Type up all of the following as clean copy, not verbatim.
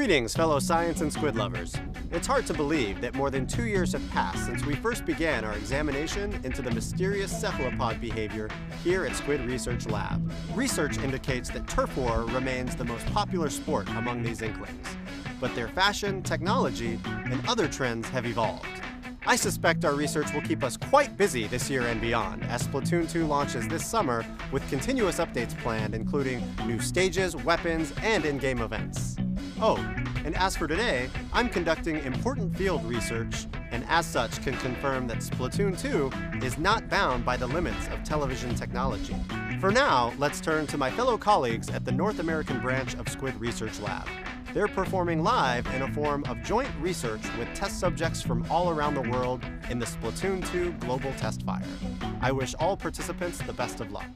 Greetings, fellow science and squid lovers. It's hard to believe that more than 2 years have passed since we first began our examination into the mysterious cephalopod behavior here at Squid Research Lab. Research indicates that turf war remains the most popular sport among these inklings, but their fashion, technology, and other trends have evolved. I suspect our research will keep us quite busy this year and beyond, as Splatoon 2 launches this summer with continuous updates planned, including new stages, weapons, and in-game events. Oh, and as for today, I'm conducting important field research, and as such can confirm that Splatoon 2 is not bound by the limits of television technology. For now, let's turn to my fellow colleagues at the North American branch of Squid Research Lab. They're performing live in a form of joint research with test subjects from all around the world in the Splatoon 2 Global Testfire. I wish all participants the best of luck.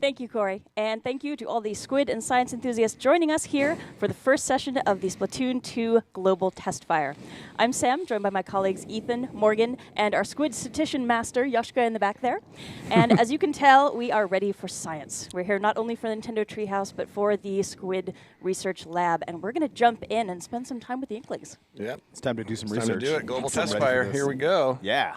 Thank you, Corey. And thank you to all the squid and science enthusiasts joining us here for the first session of the Splatoon 2 Global Testfire. I'm Sam, joined by my colleagues Ethan, Morgan, and our squid statistician master, Yoshka, in the back there. And as you can tell, we are ready for science. We're here not only for the Nintendo Treehouse, but for the Squid Research Lab. And we're going to jump in and spend some time with the Inklings. Yep. It's time to do some Time research. to do it. Global Testfire. Here we go. Yeah.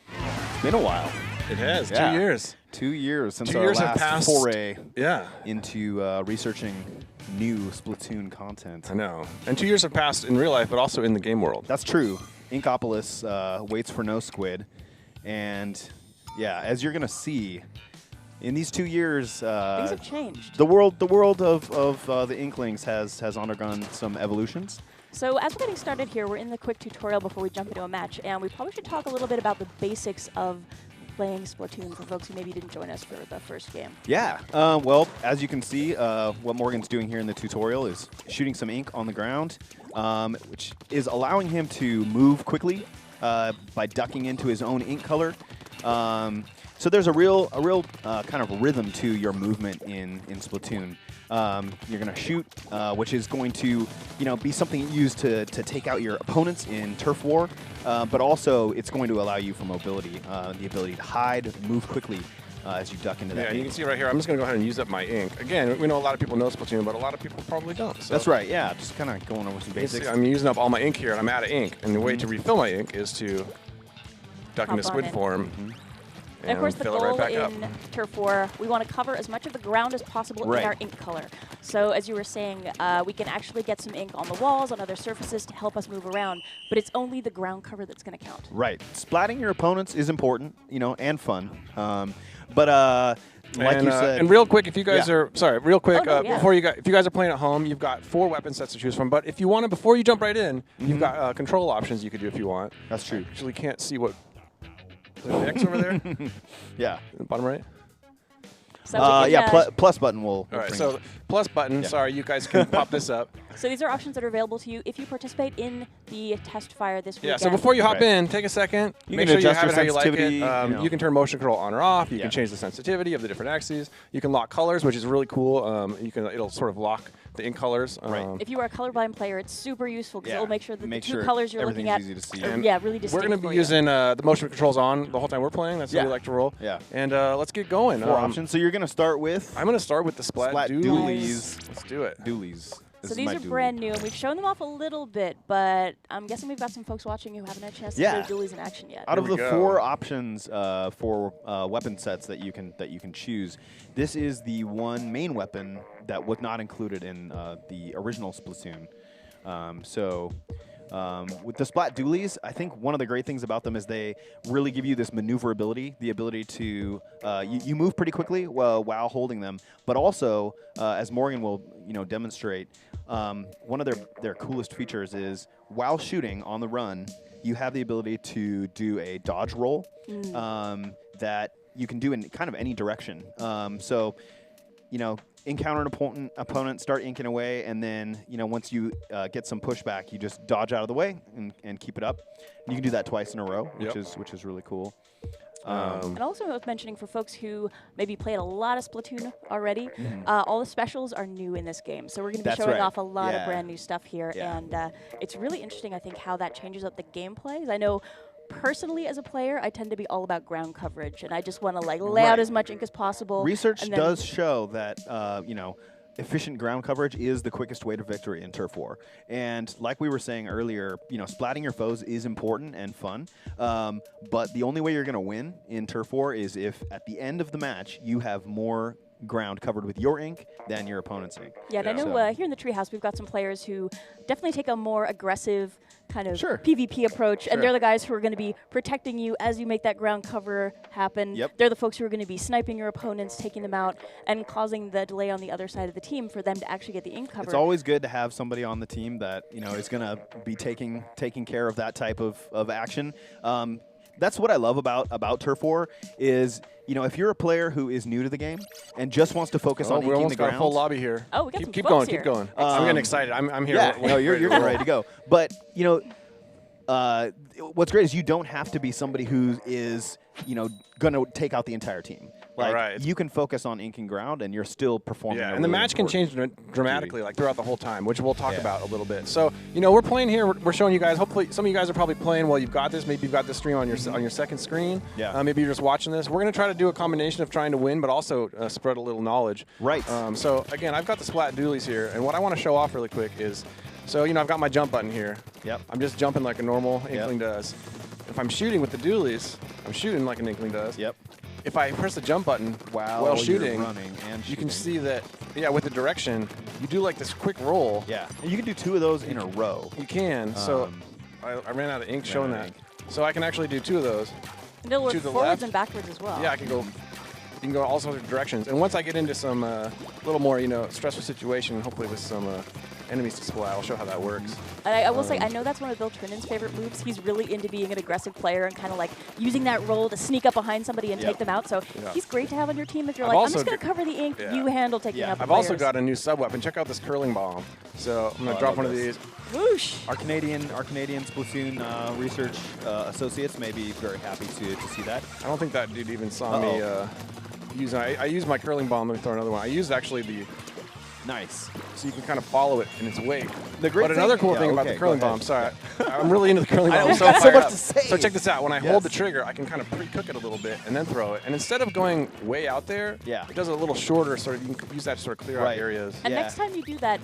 It's been a while. It has. Yeah. 2 years. 2 years since 2 our years have last passed. foray Yeah. into researching new Splatoon content. I know. And 2 years have passed in real life, but also in the game world. That's true. Inkopolis waits for no squid. And yeah, as you're going to see, in these 2 years, Things have changed. the world of the Inklings has undergone some evolutions. So as we're getting started here, we're in the quick tutorial before we jump into a match, and we probably should talk a little bit about the basics of playing Splatoon for folks who maybe didn't join us for the first game. Yeah. Well, as you can see, what Morgan's doing here in the tutorial is shooting some ink on the ground, which is allowing him to move quickly by ducking into his own ink color. So there's a real kind of rhythm to your movement in Splatoon. You're going to shoot, which is going to be something you use to take out your opponents in turf war, but also it's going to allow you for mobility, the ability to hide, move quickly as you duck into that. Yeah, and you ink. can see right here, I'm just going to go ahead and use up my ink. Again, we know a lot of people know Splatoon, but a lot of people probably don't. So That's right, yeah, just kind of going over some you can basics. see I'm using up all my ink here, and I'm out of ink. And the way to refill my ink is to duck into Hop on squid in. form. And of course, the fill it goal right back in up. Turf War, we want to cover as much of the ground as possible Right. in our ink color. So as you were saying, we can actually get some ink on the walls, on other surfaces to help us move around, but it's only the ground cover that's going to count. Right. Splatting your opponents is important, and fun. But like and, you said, and real quick, if you guys Yeah. are sorry, real quick, Oh, no, yeah. before if you guys are playing at home, you've got 4 weapon sets to choose from. But if you want to, before you jump right in, you've got control options you could do if you want. That's true. Actually, can't see what. Is there an X over there? Yeah. Bottom right. So Plus button will. All right. bring So it. plus button. Yeah. Sorry, you guys can pop this up. So these are options that are available to you if you participate in the test fire this Yeah. weekend. So before you hop Right. in, take a second. You make can sure you adjust have your it how you like it. sensitivity, You can turn motion control on or off. You Yeah. can change the sensitivity of the different axes. You can lock colors, which is really cool. It'll sort of lock the ink colors. Right. If you are a colorblind player, it's super useful because Yeah. it will make sure that Make the two sure colors you're looking at everything's easy to see. are, And really distinct. We're going to for be you. using the motion controls on the whole time we're playing. That's how Yeah. we like to roll. Yeah. And let's get going. 4 options. So you're going to start with I'm going to start with the Splat Doolies. Let's do it. Doolies. This So is these my are Dooley. brand new, and we've shown them off a little bit, but I'm guessing we've got some folks watching who haven't had a chance to Yeah. see Doolies in action yet. Out of Here the we 4 go. options for weapon sets that you can choose, this is the one main weapon that was not included in the original Splatoon. With the Splat Doolies, I think one of the great things about them is they really give you this maneuverability, the ability to you move pretty quickly while holding them, but also as Morgan will demonstrate, one of their coolest features is while shooting on the run, you have the ability to do a dodge roll that you can do in kind of any direction. Encounter an opponent, start inking away, and then once you get some pushback, you just dodge out of the way and keep it up. You can do that twice in a row, which is really cool. And also, I was mentioning for folks who maybe played a lot of Splatoon already, all the specials are new in this game. So we're going to be That's showing right. off a lot of Yeah. brand new stuff here, Yeah. and it's really interesting, I think, how that changes up the gameplay. 'Cause I know personally, as a player, I tend to be all about ground coverage, and I just want to lay out Right. as much ink as possible. Research and then does show that efficient ground coverage is the quickest way to victory in Turf War. And like we were saying earlier, splatting your foes is important and fun. But the only way you're going to win in Turf War is if at the end of the match you have more ground covered with your ink than your opponent's ink. Yeah, and I know here in the Treehouse we've got some players who definitely take a more aggressive kind of PvP approach, and they're the guys who are going to be protecting you as you make that ground cover happen. Yep. They're the folks who are going to be sniping your opponents, taking them out, and causing the delay on the other side of the team for them to actually get the ink cover. It's always good to have somebody on the team that is going to be taking care of that type of action. That's what I love about Turf War is, if you're a player who is new to the game and just wants to focus on inking the ground. We almost got a full lobby here. Oh, we got some keep folks going, here. keep going. I'm getting excited. I'm here. Yeah, no, you're ready to go. But what's great is you don't have to be somebody who is going to take out the entire team. Like you can focus on inking ground and you're still performing. Yeah, and the match can change dramatically, like throughout the whole time, which we'll talk about a little bit. So we're playing here. We're showing you guys. Hopefully, some of you guys are probably playing while you've got this. Maybe you've got this stream on your second screen. Yeah. Maybe you're just watching this. We're going to try to do a combination of trying to win, but also spread a little knowledge. Right. So again, I've got the Splat Dualies here, and what I want to show off really quick is, I've got my jump button here. Yep. I'm just jumping like a normal Inkling does. If I'm shooting with the Dualies, I'm shooting like an Inkling does. Yep. If I press the jump button while shooting, you can see that, with the direction, you do like this quick roll. Yeah, and you can do 2 of those in a row. You can. So I ran out of ink showing that. So I can actually do 2 of those. And they'll work forwards and backwards as well. Yeah, I can go. You can go all sorts of directions. And once I get into some little more, stressful situation, hopefully with some enemies to splat, I'll show how that works. I will say, I know that's one of Bill Trinan's favorite moves. He's really into being an aggressive player and kind of like using that roll to sneak up behind somebody and take them out. So he's great to have on your team if you're like, I'm just going to cover the ink, you handle taking out the I've players. also got a new sub-weapon. Check out this curling bomb. So I'm going to drop one of these. Whoosh! Our Canadian Splatoon research associates may be very happy to see that. I don't think that dude even saw me use. I used my curling bomb. Let me throw another one. I used actually the. Nice. So you can kind of follow it in its wake. But another cool thing about the curling bomb, sorry, I'm really into the curling bomb. I have so much to say. So check this out. When I hold the trigger, I can kind of pre-cook it a little bit and then throw it. And instead of going way out there, it does it a little shorter, so you can use that to sort of clear out areas. And next time you do that,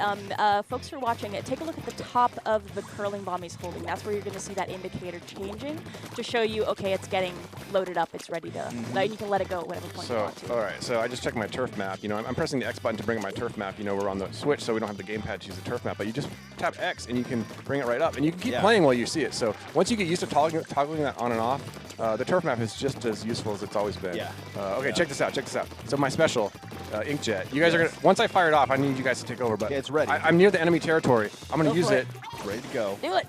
folks who are watching it, take a look at the top of the curling bomb he's holding. That's where you're going to see that indicator changing to show you, okay, it's getting loaded up, it's ready to. You can let it go at whatever point you want to. All right. So I just checked my turf map. I'm pressing the X button to bring up my turf map. We're on the Switch, so we don't have the gamepad to use the turf map. But you just tap X and you can bring it right up, and you can keep playing while you see it. So once you get used to toggling that on and off, the turf map is just as useful as it's always been. Yeah. Okay, check this out. Check this out. So my special inkjet. You guys are gonna. Once I fire it off, I need you guys to take over. But it's ready. I'm near the enemy territory. I'm gonna use it. Ready to go. Do it.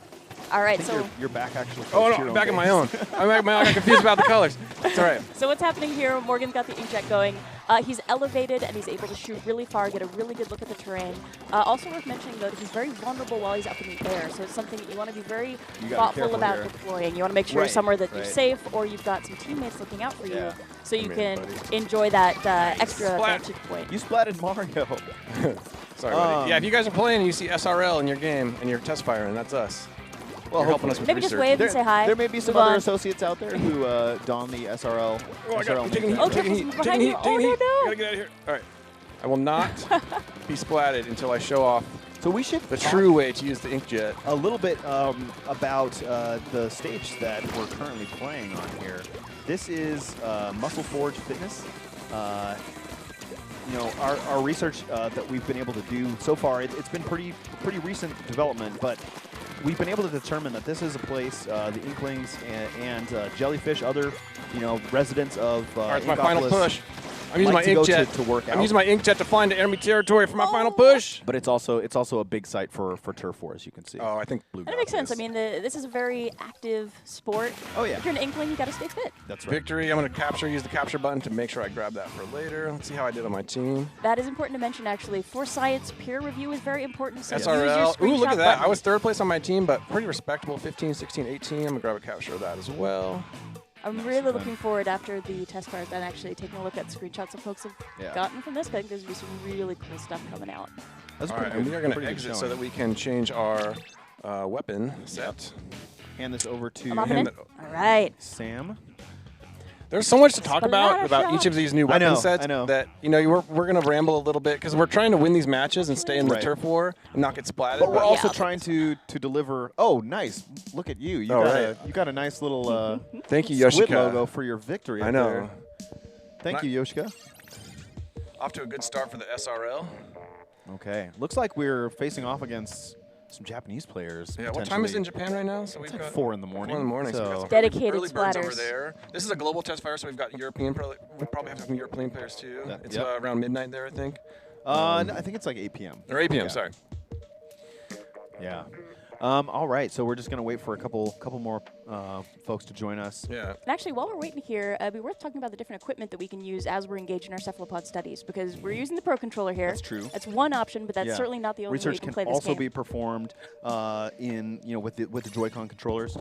All right, so you're back actually. Oh no, I'm back in my own. I got confused about the colors. It's all right. So what's happening here? Morgan's got the inkjet going. He's elevated and he's able to shoot really far, get a really good look at the terrain. Also worth mentioning though that he's very vulnerable while he's up in the air, so it's something that you want to be very thoughtful about deploying. You want to make sure you're somewhere that you're safe, or you've got some teammates looking out for you, so you can enjoy that extra vantage point. You splatted Mario. Sorry, buddy. Yeah, if you guys are playing and you see SRL in your game and you're Testfire, and that's us. Well, helping us with maybe research. just wave and say hi. There may be some other associates out there who don the SRL. Taking heat. Oh, no, no. Gotta get out of here. All right. I will not be splatted until I show off So we should the true way to use the inkjet. A little bit about the stage that we're currently playing on here. This is Muscle Forge Fitness. Our research that we've been able to do so far, it's been pretty recent development, but we've been able to determine that this is a place, the Inklings and Jellyfish, other residents of All right, it's my final push. I'm using like my inkjet to work out. I'm using my inkjet to fly into enemy territory for my final push. But it's also a big site for turf war, as you can see. Oh, I think blue. And it makes sense. I mean, this is a very active sport. Oh yeah. If you're an Inkling, you got to stay fit. That's right. Victory. I'm going to use the capture button to make sure I grab that for later. Let's see how I did on my team. That is important to mention, actually. For science, peer review is very important. So SRL. Ooh, look at that. Button. I was third place on my team, but pretty respectable. 15, 16, 18. I'm going to grab a capture of that as well. I'm really looking forward after the test fires and actually taking a look at screenshots of folks have gotten from this. I think there's going to be some really cool stuff coming out. That's all right, and we are going to exit so that we can change our weapon set. Hand this over to All right. Sam. There's so much to talk about Splatter each of these new I weapon know, sets I know. that we're gonna ramble a little bit because we're trying to win these matches and stay in the Right. turf war and not get splatted. But we're also Yeah. trying to deliver. Oh, nice! Look at you. You Oh, got right. you got a nice little Thank you, squid Yoshika. logo for your victory. I up know. there. Thank you, Yoshika. Off to a good start for the SRL. Okay. Looks like we're facing off against some Japanese players. Yeah, what time is it in potentially. Japan right now? So we've Like got 4 in the morning. 4 in the morning. So we've got So some Dedicated early birds over splatters. there. This is a global test fire, so we've got European. We probably have some European players too. Yeah, It's yep. around midnight there, I think. I think it's like 8 p.m. Or 8 p.m. Yeah. Sorry. Yeah. All right. So we're just gonna wait for a couple more folks to join us. Yeah. And actually, while we're waiting here, it'd be worth talking about the different equipment that we can use as we're engaged in our cephalopod studies, because we're using the Pro Controller here. That's true. That's one option, but that's Yeah. certainly not the only way you Research can can play this also game. be performed with the Joy-Con controllers.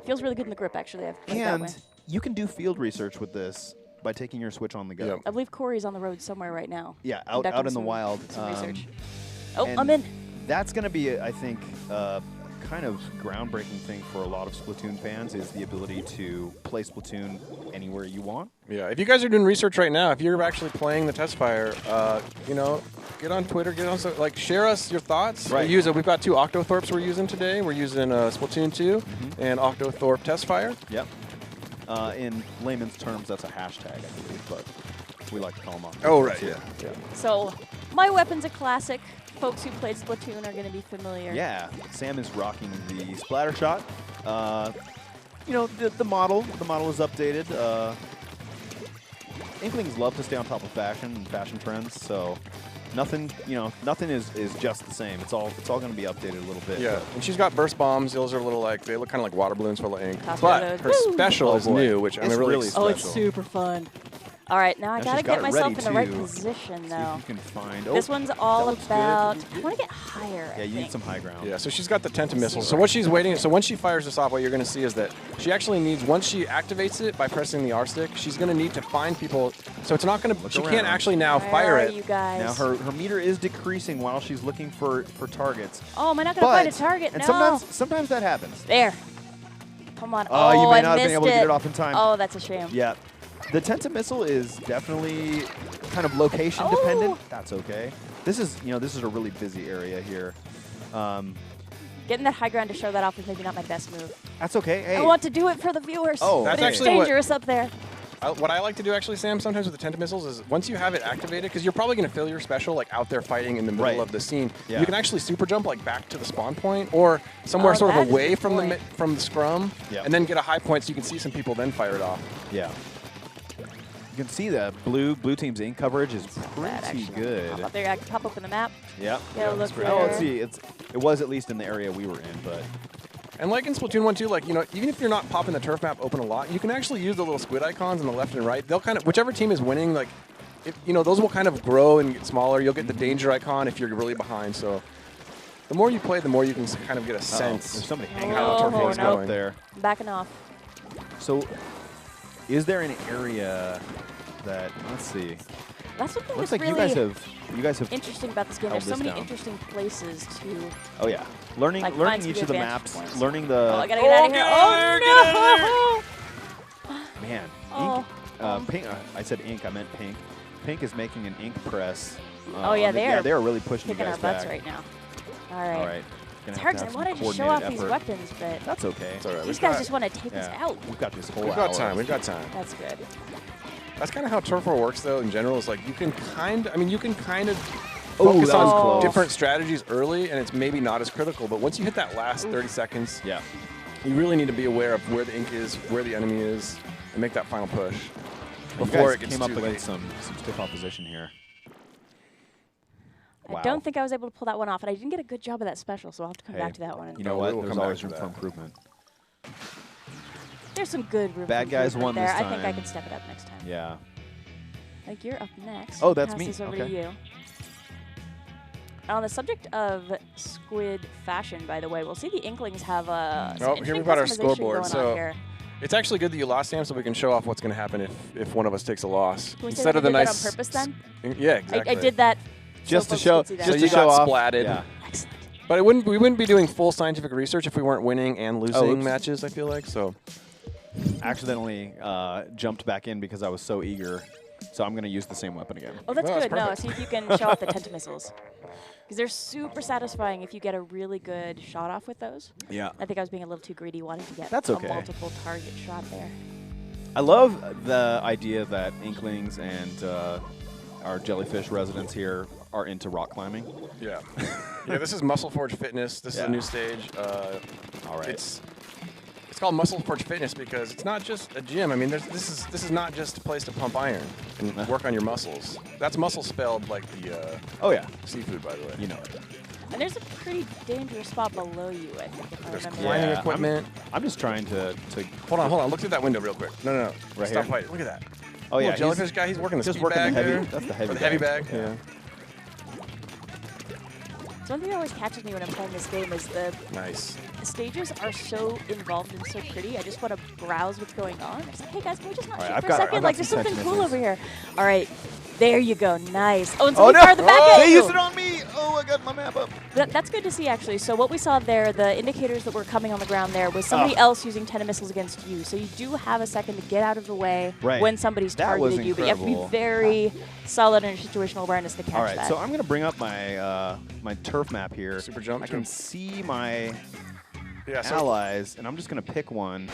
Feels really good in the grip, actually. I've played that way. And you can do field research with this by taking your Switch on the go. Yep. I believe Corey's on the road somewhere right now. Yeah, out conducting in the some- wild. Some research. Oh, and I'm in. That's going to be, I think, kind of groundbreaking thing for a lot of Splatoon fans is the ability to play Splatoon anywhere you want. Yeah. If you guys are doing research right now, if you're actually playing the Testfire, get on Twitter, share us your thoughts. Right. We've got 2 Octothorpes we're using today. We're using Splatoon 2 and Octothorpe Testfire. Yep. In layman's terms, that's a hashtag, I believe, but we like to call them off. Oh, right, yeah. So, my weapon's a classic. Folks who played Splatoon are going to be familiar. Yeah, Sam is rocking the splatter shot. The model is updated. Inklings love to stay on top of fashion and fashion trends, so nothing is just the same. It's all going to be updated a little bit. Yeah, but- and she's got burst bombs. Those are they look kind of like water balloons full of ink. Toss But reload. her Woo! special Oh, is boy. new, which I'm It's really really Oh, it's special. super fun. All right, now I Now got to she's got get it myself ready, in the right too. position, See if though. you can find. This one's all that looks good. about. I want to get higher. Yeah, I you think. need some high ground. Yeah, so she's got the Tenta missile. So what she's waiting, so once she fires this off, what you're going to see is that she actually needs, once she activates it by pressing the R stick, she's going to need to find people. So it's not going to, she around. can't actually now Where fire are it. you guys? Now her meter is decreasing while she's looking for targets. Oh, am I not going to find a target? And No. sometimes that happens. There. Come on. Oh, you may I not have been missed able to get it off in time. Oh, that's a shame. Yeah. The Tenta missile is definitely kind of location Oh. dependent. That's okay. This is a really busy area here. Getting that high ground to show that off is maybe not my best move. That's okay. Hey. I want to do it for the viewers. Oh, That's but it's actually what- dangerous up there. What I like to do actually, Sam, sometimes with the Tenta missiles is once you have it activated, because you're probably going to fill your special like out there fighting in the middle Right. of the scene. Yeah. You can actually super jump like back to the spawn point or somewhere Oh, sort that of is a away good from point. from the scrum, Yeah. and then get a high point so you can see some people then fire it off. Yeah. You can see the blue team's ink coverage is That pretty actually good. Pop up there. I can pop up in the map. Yeah. Yeah, look great. there. Oh, let's see. It was at least in the area we were in, but And like in Splatoon 1 too, like, even if you're not popping the turf map open a lot, you can actually use the little squid icons on the left and right. They'll kind of, whichever team is winning, like, those will kind of grow and get smaller. You'll get the danger icon if you're really behind. So the more you play, the more you can kind of get a sense. there's somebody Oh, hanging out no. turf No. up there. I'm backing off. So, is there an area that let's see? That's something Looks that's like really you guys have. interesting about this game. held There's so this many down. interesting places to. Oh yeah, learning Like, learning finds each good of the advantage maps, points. learning the. Oh, I gotta get out of here. Oh no! Man, Oh, ink. Pink. I said ink. I meant pink. Pink is making an ink press. Oh, yeah, they are they are really pushing you Kicking guys our butts back. right now. All right. All right. It's hard because I want to just show off these weapons, but That's okay. It's all right. these guys just want to take us Yeah. out. We've got this whole We've got hour. time. We've got time. That's good. That's kind of how turf war works, though. In general, is like you can kind of Oh, focus that was on close. different strategies early, and it's maybe not as critical. But once you hit that last 30 seconds, Yeah. you really need to be aware of where the ink is, where the enemy is, and make that final push You before guys it gets came up too late. against some stiff opposition here. I Wow. don't think I was able to pull that one off, and I didn't get a good job of that special, so I'll have to come Hey, back to that one. You know we what? will There's come back always to room for that. improvement. There's some good room. Bad for guys improvement won there. this I think I time. can step it up next time. Yeah. I think you're up next. Oh, that's Pass me. This over Okay. to you. On the subject of squid fashion, by the way, we'll see the Inklings have some Oh, here interesting we've got our customization scoreboard, going so- on here. It's actually good that you lost, Sam, so we can show off what's going to happen if one of us takes a loss. Can we say Instead that of we the did nice. that on purpose then? Yeah, exactly. I did that Just so to folks show, could see that. So just you to show got off. splatted. Yeah. Excellent. But we wouldn't be doing full scientific research if we weren't winning and losing oops. matches, I feel like. So accidentally jumped back in because I was so eager. So I'm going to use the same weapon again. Oh, that's No, that's good. No, perfect. see if you can show off the tentamissiles. Because they're super satisfying if you get a really good shot off with those. Yeah. I think I was being a little too greedy, wanting to get That's okay. a multiple target shot there. I love the idea that Inklings and our jellyfish residents here are into rock climbing. Yeah. Yeah, this is Muscle Forge Fitness. This is a new stage. All right. It's called Muscle Forge Fitness because it's not just a gym. I mean, this is not just a place to pump iron and work on your muscles. That's muscle spelled like the Oh, yeah. seafood, by the way. You know it. And there's a pretty dangerous spot below you, I think, if I There's remember. climbing Yeah, equipment. I'm just trying to Hold on. Look through that window real quick. No. Right Stop here? fighting. Look at that. Oh, yeah. Little jellyfish guy. He's working the just speed working the bag heavy. there. That's the heavy Or the heavy bag. Yeah. Yeah. So one thing that always catches me when I'm playing this game is the Nice. stages are so involved and so pretty. I just want to browse what's going on. It's like, hey guys, can we just not All right, shoot I've for got- a second? I've got Like, there's some something tension cool issues. over here. All right, there you go. Nice. Oh, and Oh, somebody no. fired the back at They you. used it on me. Oh, I got my map up. That's good to see, actually. So what we saw there, the indicators that were coming on the ground there, was somebody else using missiles against you. So you do have a second to get out of the way Right. when somebody's That was targeted you. But you have to be incredible. very solid in your situational awareness to catch All right, that. so I'm going to bring up my my turf map here. Super jump I can jump. see my Yeah. So allies, and I'm just going to pick one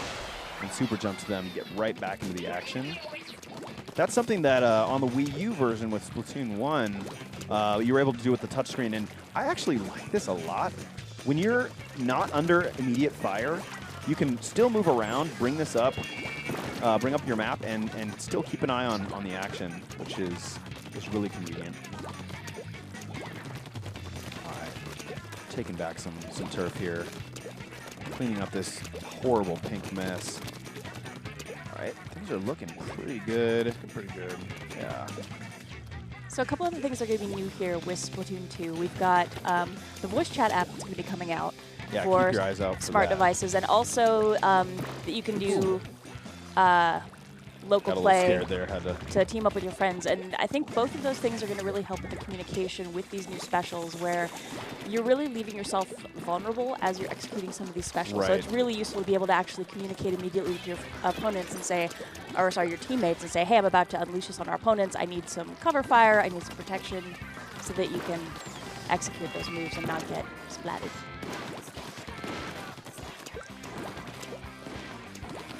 and super jump to them to get right back into the action. That's something that on the Wii U version with Splatoon 1, you were able to do with the touchscreen, and I actually like this a lot. When you're not under immediate fire, you can still move around, bring this up, bring up your map, and still keep an eye on the action, which is really convenient. All right, taking back some turf here, cleaning up this horrible pink mess. All right, things are looking pretty good. pretty good. Yeah. So a couple of the things are going to be new here with Splatoon 2. We've got the voice chat app that's going to be coming out Yeah, for keep your eyes out for smart that. devices, and also that you can do local Got a little play scared there. Had to. to team up with your friends. And I think both of those things are going to really help with the communication with these new specials, where you're really leaving yourself vulnerable as you're executing some of these specials. So Right. it's really useful to be able to actually communicate immediately with your opponents and say, or sorry, your teammates, and say, hey, I'm about to unleash this on our opponents. I need some cover fire. I need some protection, so that you can execute those moves and not get splatted.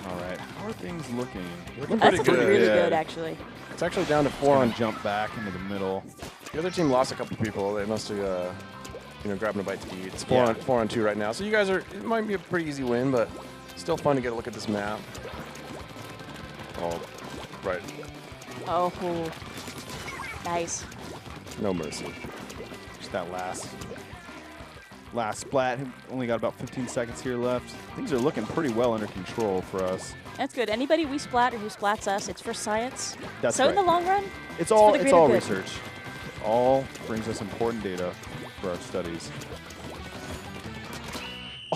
All right, how are things looking? Looking That's pretty looking good. really Yeah. good, actually. It's actually down to Just 4 gonna on. jump back into the middle. The other team lost a couple people. They must have, grabbing a bite to eat. It's Yeah. 4 on 2 right now. So you guys are. It might be a pretty easy win, but still fun to get a look at this map. Oh, right. Oh, nice. No mercy. Just that last splat. Only got about 15 seconds here left. Things are looking pretty well under control for us. That's good. Anybody we splat or who splats us, it's for science. That's so right. in the long run, It's for all the it's greater all good. research. All brings us important data for our studies.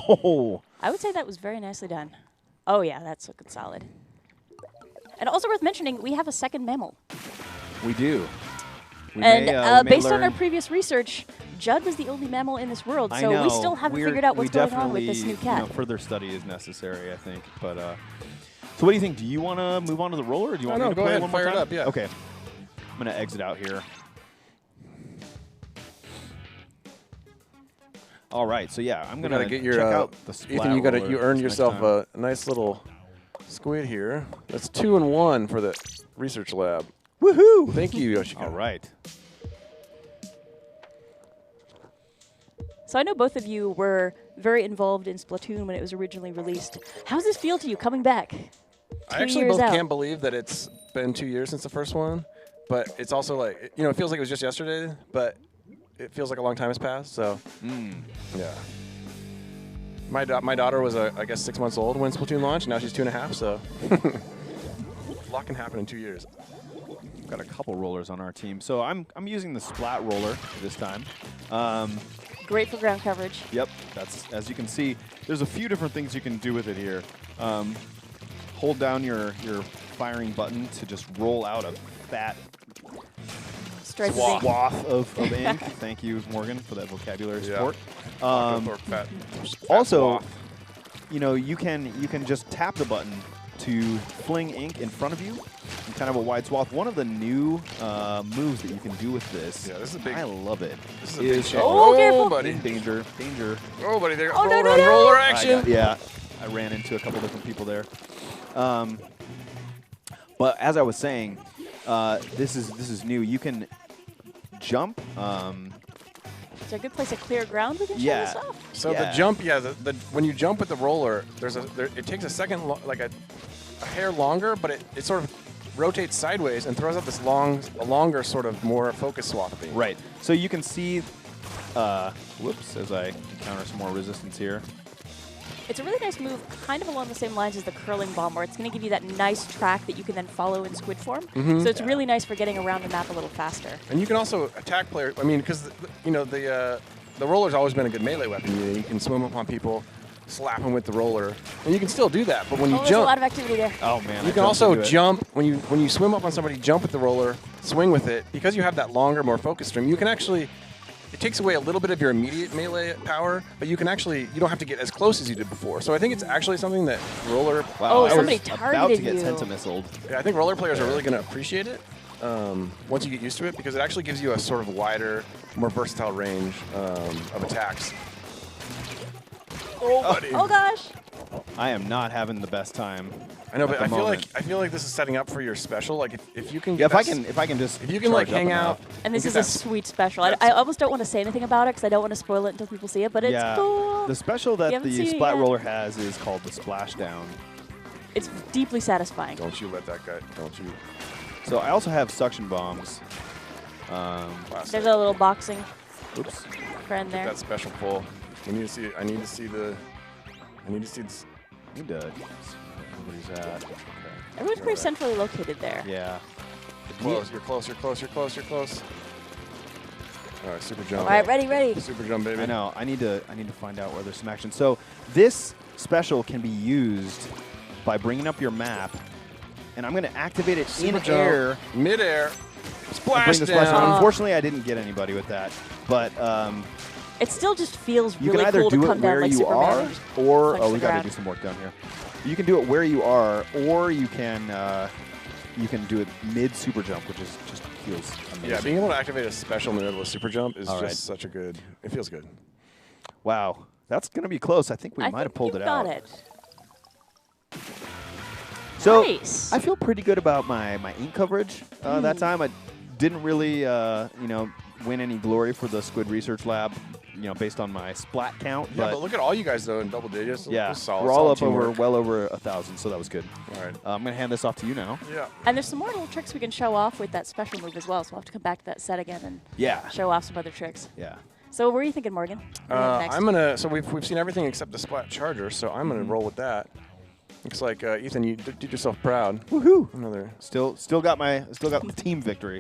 Oh, I would say that was very nicely done. Oh yeah, that's looking solid. And also worth mentioning, we have a second mammal. we do. We And may based on our learn- previous research, Judd was the only mammal in this world, I so know. we still haven't We're- figured out we what's going on with this definitely, new cat. further study is necessary, I think. But so, what do you think? Do you want to move on to the roller, or do you want me No, to go play ahead, one more fire it time? up, yeah. Okay. I'm gonna exit out here. All right. So yeah, I'm You gonna gotta get your. check out the splat Ethan, you roller earned this next yourself time. a nice little squid here. That's 2 and 1 for the research lab. Woohoo! Thank you, Yoshika. All right. So I know both of you were very involved in Splatoon when it was originally released. How does this feel to you coming back? I 2 actually years both out. can't believe that it's been 2 years since the first one, but it's also like, it feels like it was just yesterday, but it feels like a long time has passed, so yeah. My daughter was, I guess, 6 months old when Splatoon launched. Now she's 2.5, so a lot can happen in 2 years. We've got a couple rollers on our team, so I'm using the splat roller this time. Great for ground coverage. Yep, that's, as you can see, there's a few different things you can do with it here. Hold down your firing button to just roll out a fat Stripe of ink. swath of ink. Thank you, Morgan, for that vocabulary Yeah. support. Fat Also, swath. you can just tap the button to fling ink in front of you in kind of a wide swath. One of the new moves that you can do with this, Yeah, this is a big. I love it. This is a big change. Oh, careful. buddy. Danger, danger. Oh, buddy. They got Oh, no, roller no, on no. roller action. Yeah, I ran into a couple different people there. But as I was saying, this is new. You can jump. Is there a good place to clear ground we can show Yeah. this off? So Yeah. the jump, the when you jump with the roller, it takes a second, like a hair longer, but it sort of rotates sideways and throws out this a longer sort of more focus swath thing. Right. So you can see, whoops, as I encounter some more resistance here. It's a really nice move, kind of along the same lines as the curling bomb, where it's going to give you that nice track that you can then follow in squid form. So it's really nice for getting around the map a little faster. And you can also attack players. I mean, because the roller's always been a good melee weapon. You can swim up on people, slap them with the roller, and you can still do that. But when you There's a jump, lot of activity there. Oh man! you can also jump when you swim up on somebody, jump with the roller, swing with it. Because you have that longer, more focused stream, you can actually. It takes away a little bit of your immediate melee power, but you don't have to get as close as you did before. So I think it's actually something that roller. Wow, Oh, I somebody was about targeted to get you. sentimistled. Yeah, I think roller players are really going to appreciate it once you get used to it, because it actually gives you a sort of wider, more versatile range of attacks. Oh, buddy. Oh gosh. I am not having the best time. I know, at but the moment. I feel like this is setting up for your special. Like if you can Yeah, get if I can just if you can like charge up hang out. enough. And this get is a that- sweet special. I almost don't want to say anything about it because I don't want to spoil it until people see it, but it's Yeah, cool. the special You that haven't the seen it Splat yet. Roller has is called the Splashdown. It's deeply satisfying. Don't you let that guy. Don't you. So I also have suction bombs. Blast There's it. a little boxing Oops. friend there. That special pull. We need to see. I need to see the. I need to see this. Need to. Where's that? Okay. Everyone's pretty centrally located there. Yeah. Close. You're close. You're close. You're close. You're close. All right, super jump. All right, ready. Super jump, baby. I know. I need to find out where there's some action. So this special can be used by bringing up your map, and I'm going to activate it Super in jump, air. midair, and splash bring the splash down. down. Unfortunately, I didn't get anybody with that, but It still just feels you really can either cool to do come it down where like you Superman are, and just or punch oh, the we got to ground. do some work down here. You can do it where you are, or you can do it mid super jump, which is just feels amazing. Yeah, being able to activate a special in the middle of super jump is All just right. such a good. It feels good. Wow, that's going to be close. I think we I might have think pulled you've it got out. it. So Nice. I feel pretty good about my ink coverage that time. I didn't really win any glory for the Squid Research Lab, based on my splat count. Yeah, but look at all you guys though in double digits. yeah, It's solid, we're all solid up teamwork. well over 1,000, so that was good. All right. I'm going to hand this off to you now. Yeah. And there's some more little tricks we can show off with that special move as well, so we'll have to come back to that set again and Yeah. show off some other tricks. Yeah. So what were you thinking, Morgan? What do you have next? I'm gonna. So we've seen everything except the splat charger. So I'm gonna roll with that. Looks like Ethan, you did yourself proud. Woohoo! Another. Still got the team victory.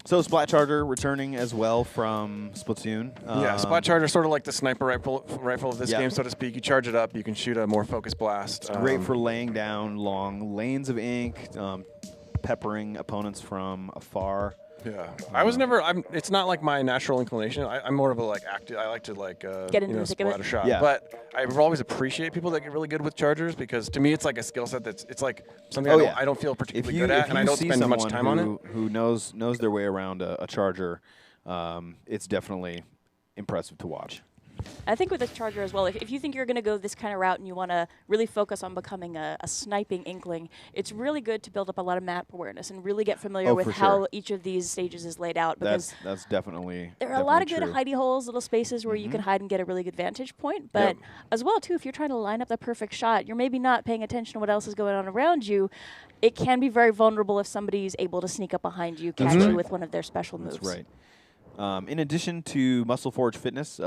So Splat Charger returning as well from Splatoon. Yeah, splat charger, sort of like the sniper rifle of this Yeah. game, so to speak. You charge it up, you can shoot a more focused blast. Great for laying down long lanes of ink, peppering opponents from afar. Yeah, I was never. It's not like my natural inclination. I'm more of a active. I like to Get into the thick of it. splatter shot. Yeah. But I always appreciate people that get really good with chargers because to me it's like a skill set it's like something Oh, yeah. I don't feel particularly If good at, and I don't see spend much someone time on it. who knows their way around a charger, it's definitely impressive to watch. I think with a charger as well, if you think you're going to go this kind of route and you want to really focus on becoming a sniping inkling, it's really good to build up a lot of map awareness and really get familiar with for how sure. each of these stages is laid out. Because That's definitely there are a lot of good true. hidey holes, little spaces where you can hide and get a really good vantage point. But as well, too, if you're trying to line up the perfect shot, you're maybe not paying attention to what else is going on around you. It can be very vulnerable if somebody's able to sneak up behind you, catch you with one of their special moves. That's right. In addition to Muscle Forge Fitness,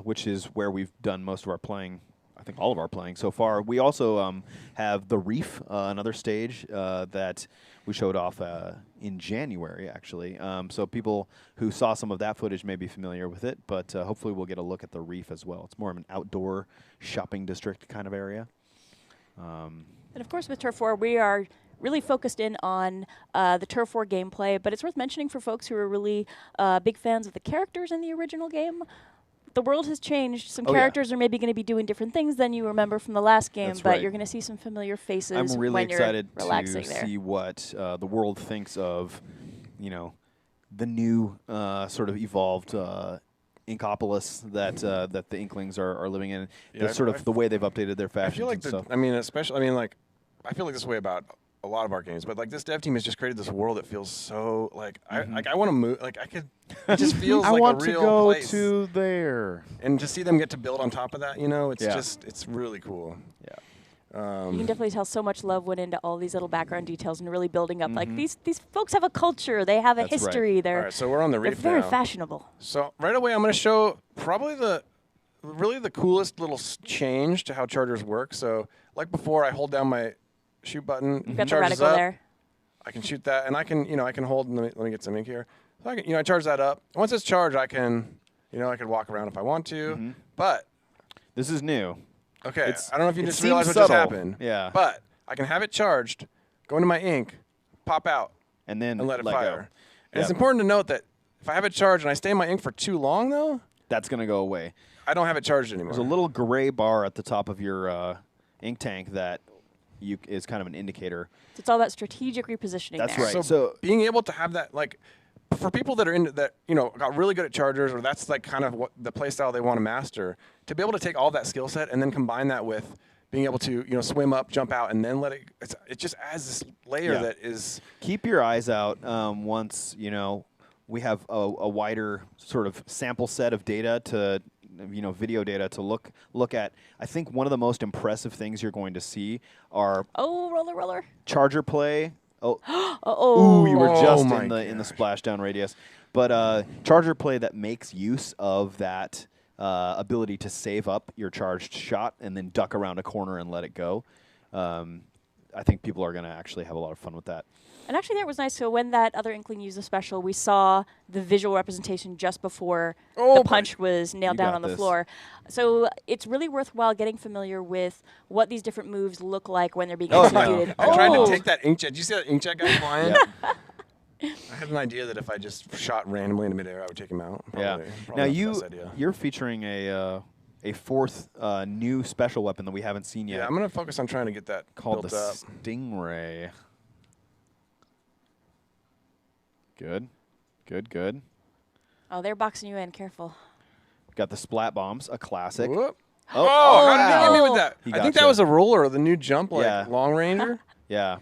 which is where we've done most of our playing, I think all of our playing so far, we also have The Reef, another stage that we showed off in January, actually. So people who saw some of that footage may be familiar with it, but hopefully we'll get a look at The Reef as well. It's more of an outdoor shopping district kind of area. And of course, with Turf War, we are really focused in on the Turf War gameplay, but it's worth mentioning for folks who are really big fans of the characters in the original game. the world has changed. Some Oh, yeah. characters are maybe going to be doing different things than you remember from the last game, That's but right. you're going to see some familiar faces I'm really when you're excited relaxing to there. see what the world thinks of, the new sort of evolved Inkopolis that that the Inklings are living in. Yeah, That's sort of the way they've updated their I fashions feel like and stuff. I mean, especially, I mean, like, I feel like this way about a lot of our games, but like this dev team has just created this world that feels so like I want to move. Like I could, it just feels I like want a to real go place. to there. And to see them get to build on top of that, it's Yeah. just it's really cool. Yeah. You can definitely tell so much love went into all these little background details and really building up. Mm-hmm. Like these folks have a culture, they have a That's right. history. All They're right, so we're on the they're reef very now. fashionable. So right away, I'm going to show probably really the coolest little change to how chargers work. So like before, I hold down my shoot button, You've got the charges reticle up. there. I can shoot that, and I can hold. And let me get some ink here. So I can, I charge that up. Once it's charged, I can, I can walk around if I want to. Mm-hmm. But This is new. okay, It's- I don't know if you it just seems realized what just subtle. happened. Yeah. But I can have it charged, go into my ink, pop out, And then and let it go. fire. And it's Yep. important to note that if I have it charged and I stay in my ink for too long, though, That's going to go away. I don't have it charged anymore. There's a little gray bar at the top of your ink tank that is kind of an indicator. So it's all about strategic repositioning That's there. right. So, So- being able to have that, like, for people that are into that, got really good at chargers, or that's like kind of what the play style they want to master, to be able to take all that skill set and then combine that with being able to, swim up, jump out, and then let it. It just adds this layer Yeah. that is. Keep your eyes out once, we have a wider sort of sample set of data to, video data to look at. I think one of the most impressive things you're going to see are Oh, roller. charger play. Oh, Oh. ooh, you were Oh just my in the gosh. splashdown radius. But charger play that makes use of that ability to save up your charged shot and then duck around a corner and let it go. I think people are going to actually have a lot of fun with that. And actually, that was nice. So when that other Inkling used the special, we saw the visual representation just before Oh, the but- punch was nailed You down got on the this. floor. So it's really worthwhile getting familiar with what these different moves look like when they're being Oh, yeah. executed. I tried Oh. to take that inkjet. Did you see that inkjet guy flying? Yep. I had an idea that if I just shot randomly in midair, I would take him out. Yeah. Probably Now not the best idea. you're featuring a fourth new special weapon that we haven't seen yet, Yeah, I'm gonna focus on trying to get that called built the up. Stingray. Good. Oh, they're boxing you in. Careful. Got the splat bombs, a classic. Whoop. Oh, Oh, how did you get me no. with that? He I think gotcha. that was a roller, the new jump, like Yeah. long ranger. Yeah.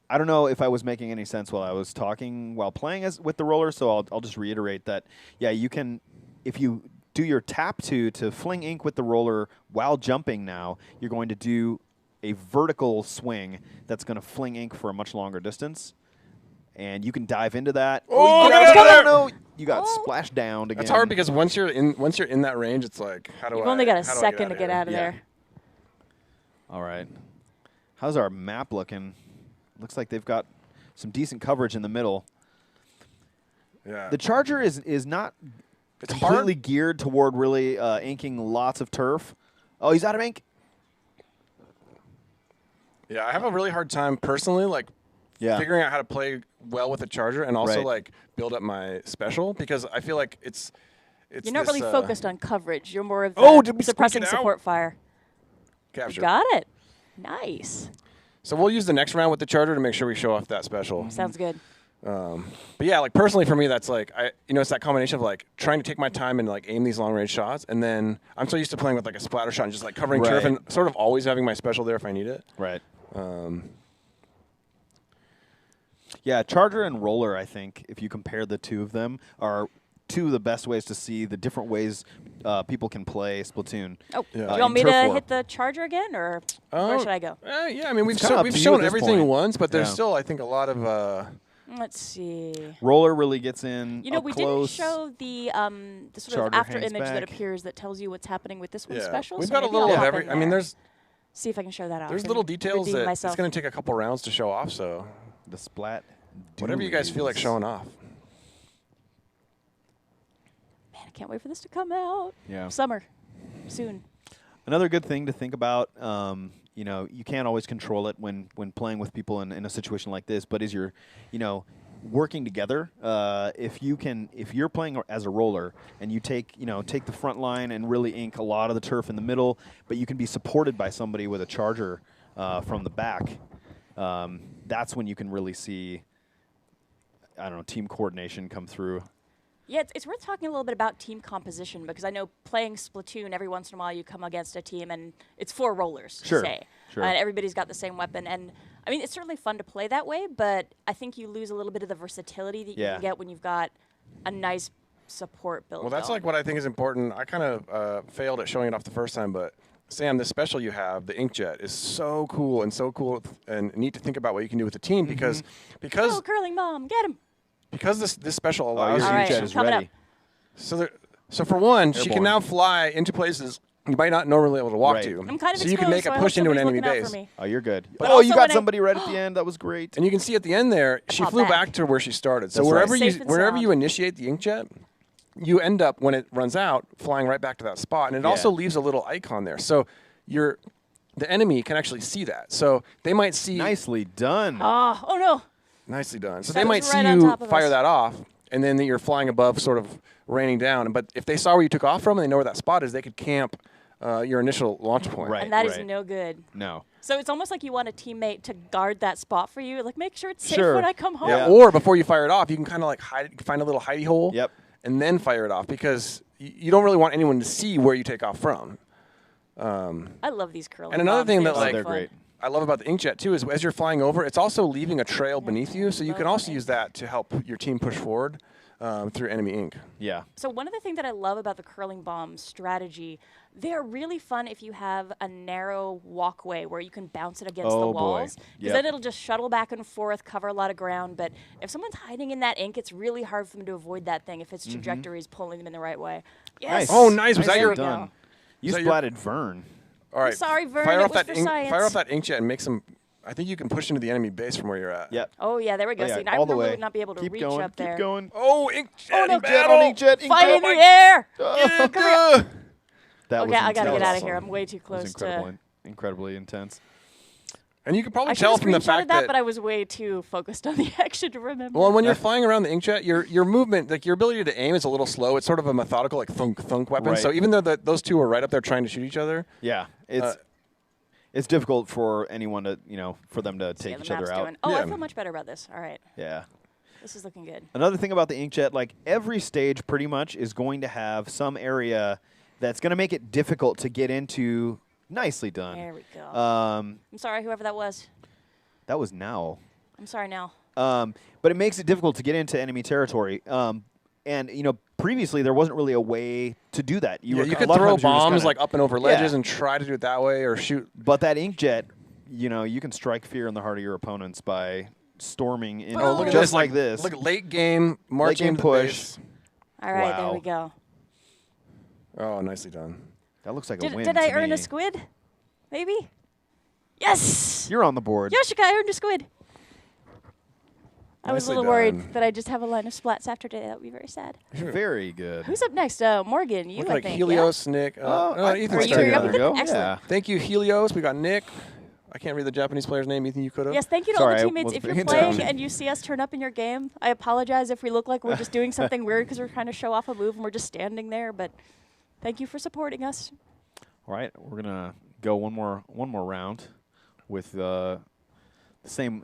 I don't know if I was making any sense while I was talking while playing with the roller, so I'll just reiterate that. Yeah, you can, if you do your tap to fling ink with the roller while jumping now, you're going to do a vertical swing that's going to fling ink for a much longer distance. And you can dive into that. Oh, you get got, out of there! no, you got Oh. splashed down again. It's hard because once you're in that range, it's like how do You've I? only got a how do I second to get here? out of Yeah. there. All right. How's our map looking? Looks like they've got some decent coverage in the middle. Yeah. The Charger is not It's completely hard. geared toward really inking lots of turf. Oh, he's out of ink? Yeah, I have a really hard time personally, like Yeah. figuring out how to play well with a charger and also Right. like build up my special because I feel like it's You're not this, really focused on coverage. You're more of the Oh, did we squeak suppressing it out? support fire. capture. Got it. Nice. So we'll use the next round with the charger to make sure we show off that special. Sounds good. But yeah, like personally for me, that's like it's that combination of like trying to take my time and like aim these long range shots, and then I'm so used to playing with like a splatter shot and just like covering turf Right. and sort of always having my special there if I need it. Right. Yeah, Charger and Roller, I think, if you compare the two of them, are two of the best ways to see the different ways people can play Splatoon. Oh, Yeah. do you want in me turf to war. hit the charger again, or where should I go? Yeah, I mean we've It's kinda up we've to you shown at this everything point. once, but there's Yeah. still I think a lot of Let's see. Roller really gets in You know, up we close. didn't show the sort Charger of after hangs image that back. appears that tells you what's happening with this one yeah. special. We've so got a maybe little I'll of hop every. in I mean, there. there's See if I can show that off. there's and little details redeem that myself. it's going to take a couple rounds to show off. So The splat. whatever you guys feel like dudes. showing off. Man, I can't wait for this to come out. Yeah. Summer, soon. Another good thing to think about, you can't always control it when playing with people in a situation like this, but is your, working together. If you're playing as a roller and you take the front line and really ink a lot of the turf in the middle, but you can be supported by somebody with a charger from the back. That's when you can really see, I don't know, team coordination come through. Yeah, it's worth talking a little bit about team composition, because I know playing Splatoon, every once in a while you come against a team and it's 4 rollers, say. Sure. And everybody's got the same weapon. And I mean, it's certainly fun to play that way, but I think you lose a little bit of the versatility that you can get when you've got a nice support build. Well, that's like what I think is important. I kind of failed at showing it off the first time, but Sam, the special you have, the inkjet, is so cool and neat to think about what you can do with the team because oh, curling mom, get him. Because this special allows your you inkjet is ready. So for one, she can now fly into places you might not normally be able to walk to. I'm kind of so you can make a push into an enemy base. Oh, you're good. But you got somebody right at the end. That was great. And you can see at the end there, she flew back to where she started. So wherever you initiate the inkjet, you end up, when it runs out, flying right back to that spot. And it also leaves a little icon there. So the enemy can actually see that. So they might see... Nicely done. Oh no. Nicely done. So That they was might see right on you top of fire us. that off, and then you're flying above, sort of raining down. But if they saw where you took off from and they know where that spot is, they could camp your initial launch point. Right. And that is no good. No. So it's almost like you want a teammate to guard that spot for you. Like, make sure it's safe when I come home. Yeah. Or before you fire it off, you can kind of like find a little hidey hole. Yep. And then fire it off, because you don't really want anyone to see where you take off from. I love these curling And another bombs. thing that, so like, they're fun. great. I love about the inkjet too is as you're flying over, it's also leaving a trail beneath you, so you can also use that to help your team push forward through enemy ink. Yeah. So one of the things that I love about the curling bomb strategy, they're really fun if you have a narrow walkway where you can bounce it against the walls. Because then it'll just shuttle back and forth, cover a lot of ground. But if someone's hiding in that ink, it's really hard for them to avoid that thing if its trajectory is pulling them in the right way. Yes. Nice. Oh, nice. Was that There your we go. done? You Is that your- splatted Vern. All right. Sorry, Vern, Fire it off was that for science. Fire off that inkjet and make some. I think you can push into the enemy base from where you're at. Yep. Oh, yeah, there we go. Oh, yeah, See, now I all the probably way. would not be able to Keep reach going, up there. Keep going. Oh, inkjet! Oh, no. Jet on inkjet. Fight in inkjet. the air! That Okay, was I got to get out of intense. here. I'm way too That was close to... incredibly intense. And you can probably I should tell have from the screenshotted fact that, but I was way too focused on the action to remember. Well, when you're flying around the inkjet, your movement, like your ability to aim, is a little slow. It's sort of a methodical, like thunk weapon. Right. So even though those two are right up there trying to shoot each other, Yeah, it's difficult for anyone to for them to See how take the each other map's out. doing. Oh, I Yeah. feel much better about this. All right. Yeah. This is looking good. Another thing about the inkjet, like every stage pretty much is going to have some area that's going to make it difficult to get into. Nicely done. There we go. Um, I'm sorry, whoever that was. that was now. I'm sorry now. But it makes it difficult to get into enemy territory. And previously there wasn't really a way to do that. you a could lot of throw times you're just bombs kinda- like up and over ledges Yeah. and try to do it that way, or shoot. But that inkjet, you can strike fear in the heart of your opponents by storming in Oh, look at just this, like this. Look, late game, marching game to the push. base. All right, there Wow. we go. Oh, nicely done. That looks like a Did, win. did I to earn me. a squid? Maybe? Yes! You're on the board. Yoshika, I earned a squid. I was a Nicely little worried done. that I just have a line of splats after today. That would be very sad. Very good. Who's up next? Morgan, you, Look I like think. Helios, Nick. Are Ethan's you turn up now. with it? Excellent. Yeah. Thank you, Helios. We got Nick. I can't read the Japanese player's name. Ethan, you could have. Yes, thank you to Sorry, all I the teammates. wasn't If you're paying playing attention. and you see us turn up in your game, I apologize if we look like we're just doing something weird because we're trying to show off a move and we're just standing there. But thank you for supporting us. All right, we're gonna go one more round with the same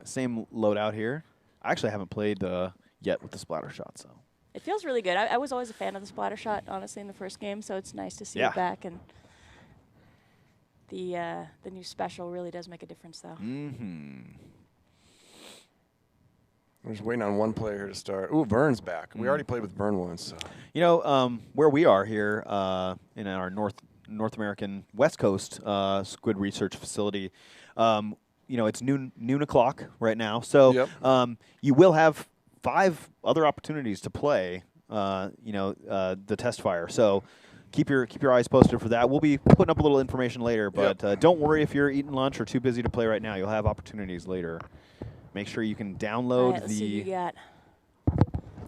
loadout here. I actually haven't played yet with the splatter shot, so It feels really good. I was always a fan of the splatter shot, honestly, in the first game, so it's nice to see it back. And the new special really does make a difference, though. I'm just waiting on one player here to start. Ooh, Vern's back. We already played with Vern once. So. where we are here in our North American West Coast squid research facility, it's noon o'clock right now. So you will have 5 other opportunities to play. The Testfire. So keep your eyes posted for that. We'll be putting up a little information later, but don't worry if you're eating lunch or too busy to play right now. You'll have opportunities later. Make sure you can download Let's see who you got.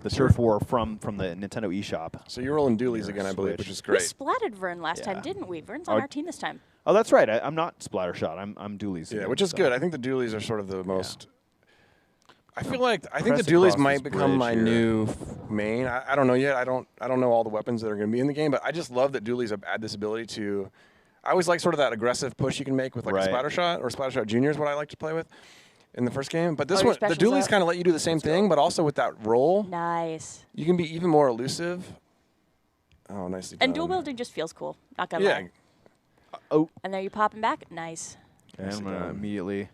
the Turf War from the Nintendo eShop. So you're rolling dualies again, I believe, Switch. which is We great. splatted Vern last time, Yeah. didn't we? Vern's on our team this time. Oh, that's right. I'm not Splattershot. I'm Dualies. Yeah, again, which is so. good. I think the dualies are sort of the most I feel like I think the Press dualies across might this become bridge my here. new main. I don't know yet. I don't know all the weapons that are going to be in the game, but I just love that dualies have add this ability to. I always like sort of that aggressive push you can make with like a splatter shot, or splatter shot junior is what I like to play with in the first game. But this one, the dualies kind of let you do the same thing, but also with that roll, Nice. you can be even more elusive. Oh, nicely done. And dual wielding just feels cool. Not gonna lie. Oh. And there you popping back. Nice. And I'm going to immediately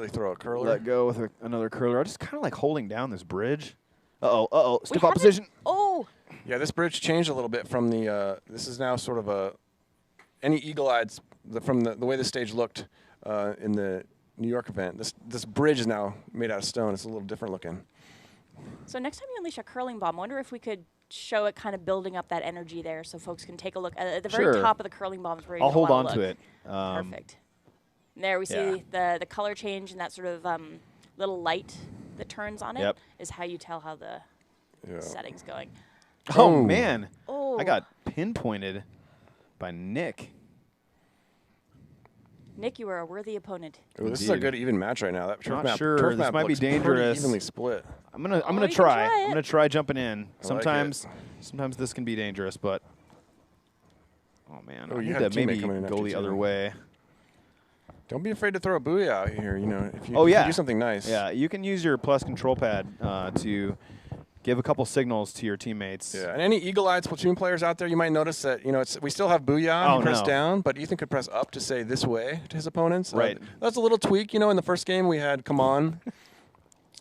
throw a curler. let go with another curler. I'm just kind of like holding down this bridge. Uh-oh, uh-oh. We Stiff haven't- opposition. Oh. Yeah, this bridge changed a little bit from the. This is now sort of a. Any eagle-eyed from the way the stage looked in the New York event. This bridge is now made out of stone. It's a little different looking. So next time you unleash a curling bomb, I wonder if we could show it kind of building up that energy there, so folks can take a look at the very top of the curling bombs. Where I'll you hold on look. to it. Perfect. And there we see the color change and that sort of little light that turns on it is how you tell how the setting's going. Oh, man. Oh. I got pinpointed by Nick. Nick, you are a worthy opponent. Ooh, this is a good even match right now. That turf Not map, sure. turf this map might be looks pretty dangerous. evenly split. I'm gonna you can try. try it. I'm gonna try jumping in. like Sometimes this can be dangerous, but oh man, Oh, I you need had a to maybe teammate coming in go after the you, other too. way. Don't be afraid to throw a buoy out here. You know, if you, Oh if you yeah, do something nice. Yeah, you can use your plus control pad to give a couple signals to your teammates. Yeah, and any eagle-eyed Splatoon players out there, you might notice that we still have Booyah. You press down, but Ethan could press up to say this way to his opponents. Right. That's a little tweak. In the first game we had come on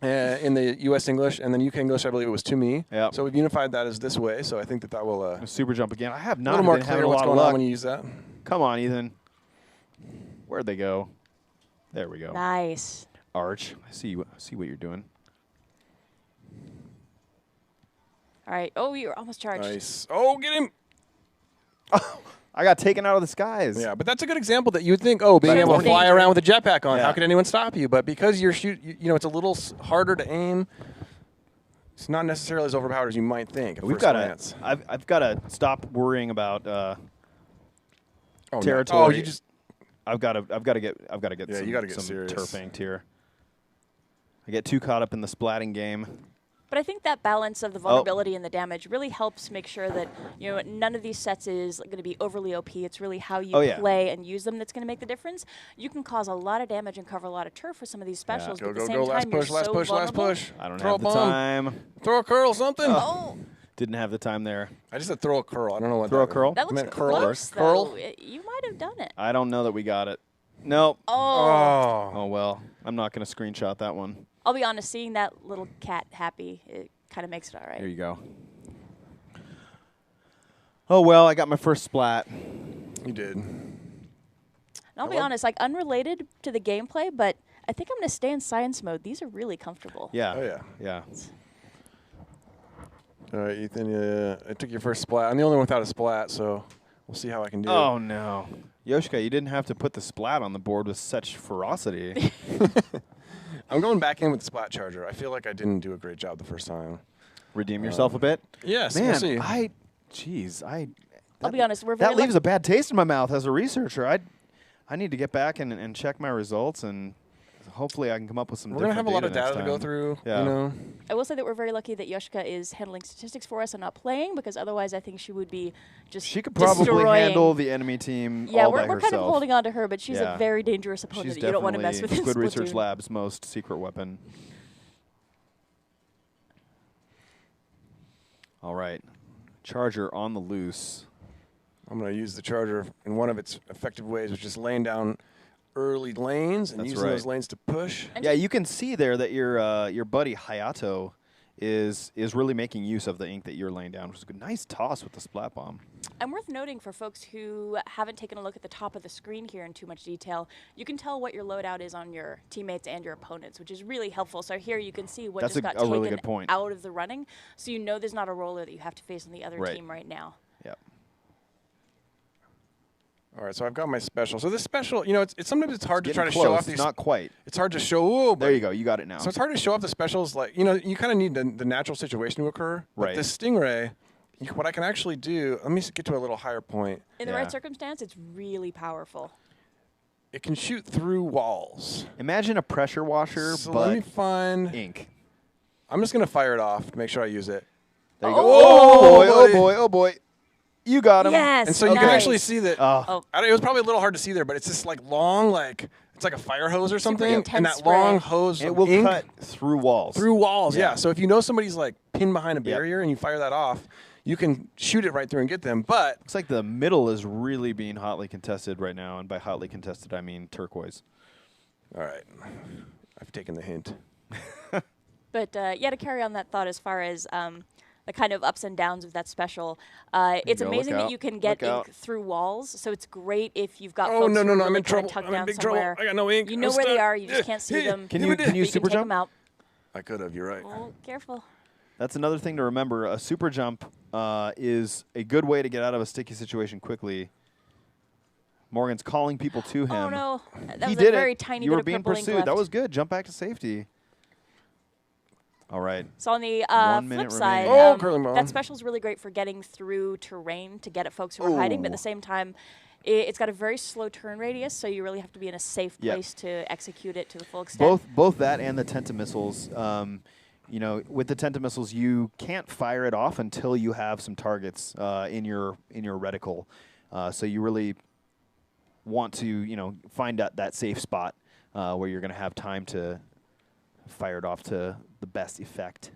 in the U.S. English, and then UK English, I believe it was to me. Yep. So we've unified that as this way. So I think that will A super jump again. I have a not little more been having clear a what's lot of going on luck. when you use that. Come on, Ethan. Where'd they go? There we go. Nice. Arch. I see what you're doing. All right. Oh, you're almost charged. Nice. Oh, get him. I got taken out of the skies. Yeah, but that's a good example that you'd think, being But able to it's fly dangerous. around with a jetpack on, Yeah. how could anyone stop you? But because you're it's a little harder to aim. It's not necessarily as overpowered as you might think. At We've first got glance. I've got to stop worrying about no. territory. Oh, you just. I've got to get Yeah, some, you gotta get some serious. turf inked here. I get too caught up in the splatting game. But I think that balance of the vulnerability and the damage really helps make sure that none of these sets is going to be overly OP. It's really how you play and use them that's going to make the difference. You can cause a lot of damage and cover a lot of turf with some of these specials, but at the same time, you're last so push, last vulnerable. push. I don't Throw have a the bomb. time. Throw a curl, something. Oh, Didn't have the time there. I just said throw a curl. I don't know what Throw a that curl? that looks meant curl. close, though. Curl? You might have done it. I don't know that we got it. Nope. Oh. Oh well. I'm not going to screenshot that one. I'll be honest, seeing that little cat happy, it kind of makes it all There right. you go. Oh well, I got my first splat. You did. And I'll be honest, like unrelated to the gameplay, but I think I'm going to stay in science mode. These are really comfortable. Yeah. Oh, yeah. Yeah. All right, Ethan, I took your first splat. I'm the only one without a splat, so we'll see how I can do. Oh no. Yoshika, you didn't have to put the splat on the board with such ferocity. I'm going back in with the splat charger. I feel like I didn't do a great job the first time. Redeem yourself a bit. Yes, Man, we'll see. I'll be honest, we're very that leaves a bad taste in my mouth as a researcher. I need to get back and check my results, and hopefully I can come up with some. We're gonna have a lot of next data to go time. through. Yeah. I will say that we're very lucky that Yoshika is handling statistics for us and not playing, because otherwise I think she would be just She could probably destroying. handle the enemy team Yeah, all we're by kind of herself. holding on to her, but she's Yeah. a very dangerous opponent She's that you don't want to mess with in Squid Research Splatoon. Lab's most secret weapon. All right. Charger on the loose. I'm going to use the charger in one of its effective ways, which is laying down early lanes and That's using right. those lanes to push. And Yeah, you can see there that your buddy Hayato is really making use of the ink that you're laying down, which is a good, nice toss with the splat bomb. And worth noting for folks who haven't taken a look at the top of the screen here in too much detail, you can tell what your loadout is on your teammates and your opponents, which is really helpful. So here you can see what That's just got a really taken good point. out of the running, so you know there's not a roller that you have to face on the other Right. team right now. Yep. All right, so I've got my special. So this special, it's sometimes it's hard to try to Getting show close, off these. not quite. It's hard to show. There you go. You got it now. So it's hard to show off the specials. Like you kind of need the natural situation to occur. But Right. this Stingray, what I can actually do. Let me get to a little higher point. In the Yeah. right circumstance, it's really powerful. It can shoot through walls. Imagine a pressure washer, So but let me find. ink. I'm just going to fire it off to make sure I use it. There you go. Oh, Oh boy! Oh boy! You got him. Yes. And so you can actually see that. Oh. It was probably a little hard to see there, but it's this like long, like it's like a fire hose or something, intense and that spray. long hose It of will ink cut through walls. through walls. Yeah. Yeah. So if you know somebody's like pinned behind a barrier and you fire that off, you can shoot it right through and get them. But Looks like the middle is really being hotly contested right now, and by hotly contested I mean turquoise. all right, I've taken the hint. But yeah, to carry on that thought as far as the kind of ups and downs of that special, it's go, amazing look that out, you can get look out. ink through walls. So it's great if you've got Oh folks no, who no, are no! I'm really in kinda trouble. tucked I'm in down big somewhere. trouble. I got no ink. You know I'm where they stuck. are. You just can't see them. Can you but you super can take jump? them out. I could have. You're right. Oh, careful. That's another thing to remember. A super jump is a good way to get out of a sticky situation quickly. Morgan's calling people to him. Oh no, that He was did a very it. tiny You bit were of being purple ink pursued. left. That was good. Jump back to safety. All right. So on the 1 flip minute side, remaining. Oh, curling ball. that special's really great for getting through terrain to get at folks who are hiding, but at the same time, it's got a very slow turn radius, so you really have to be in a safe Yep. place to execute it to the full extent. Both that and the Tenta missiles. You know, with the Tenta missiles, you can't fire it off until you have some targets in your reticle. So you really want to find that safe spot where you're going to have time to fire it off to the best effect.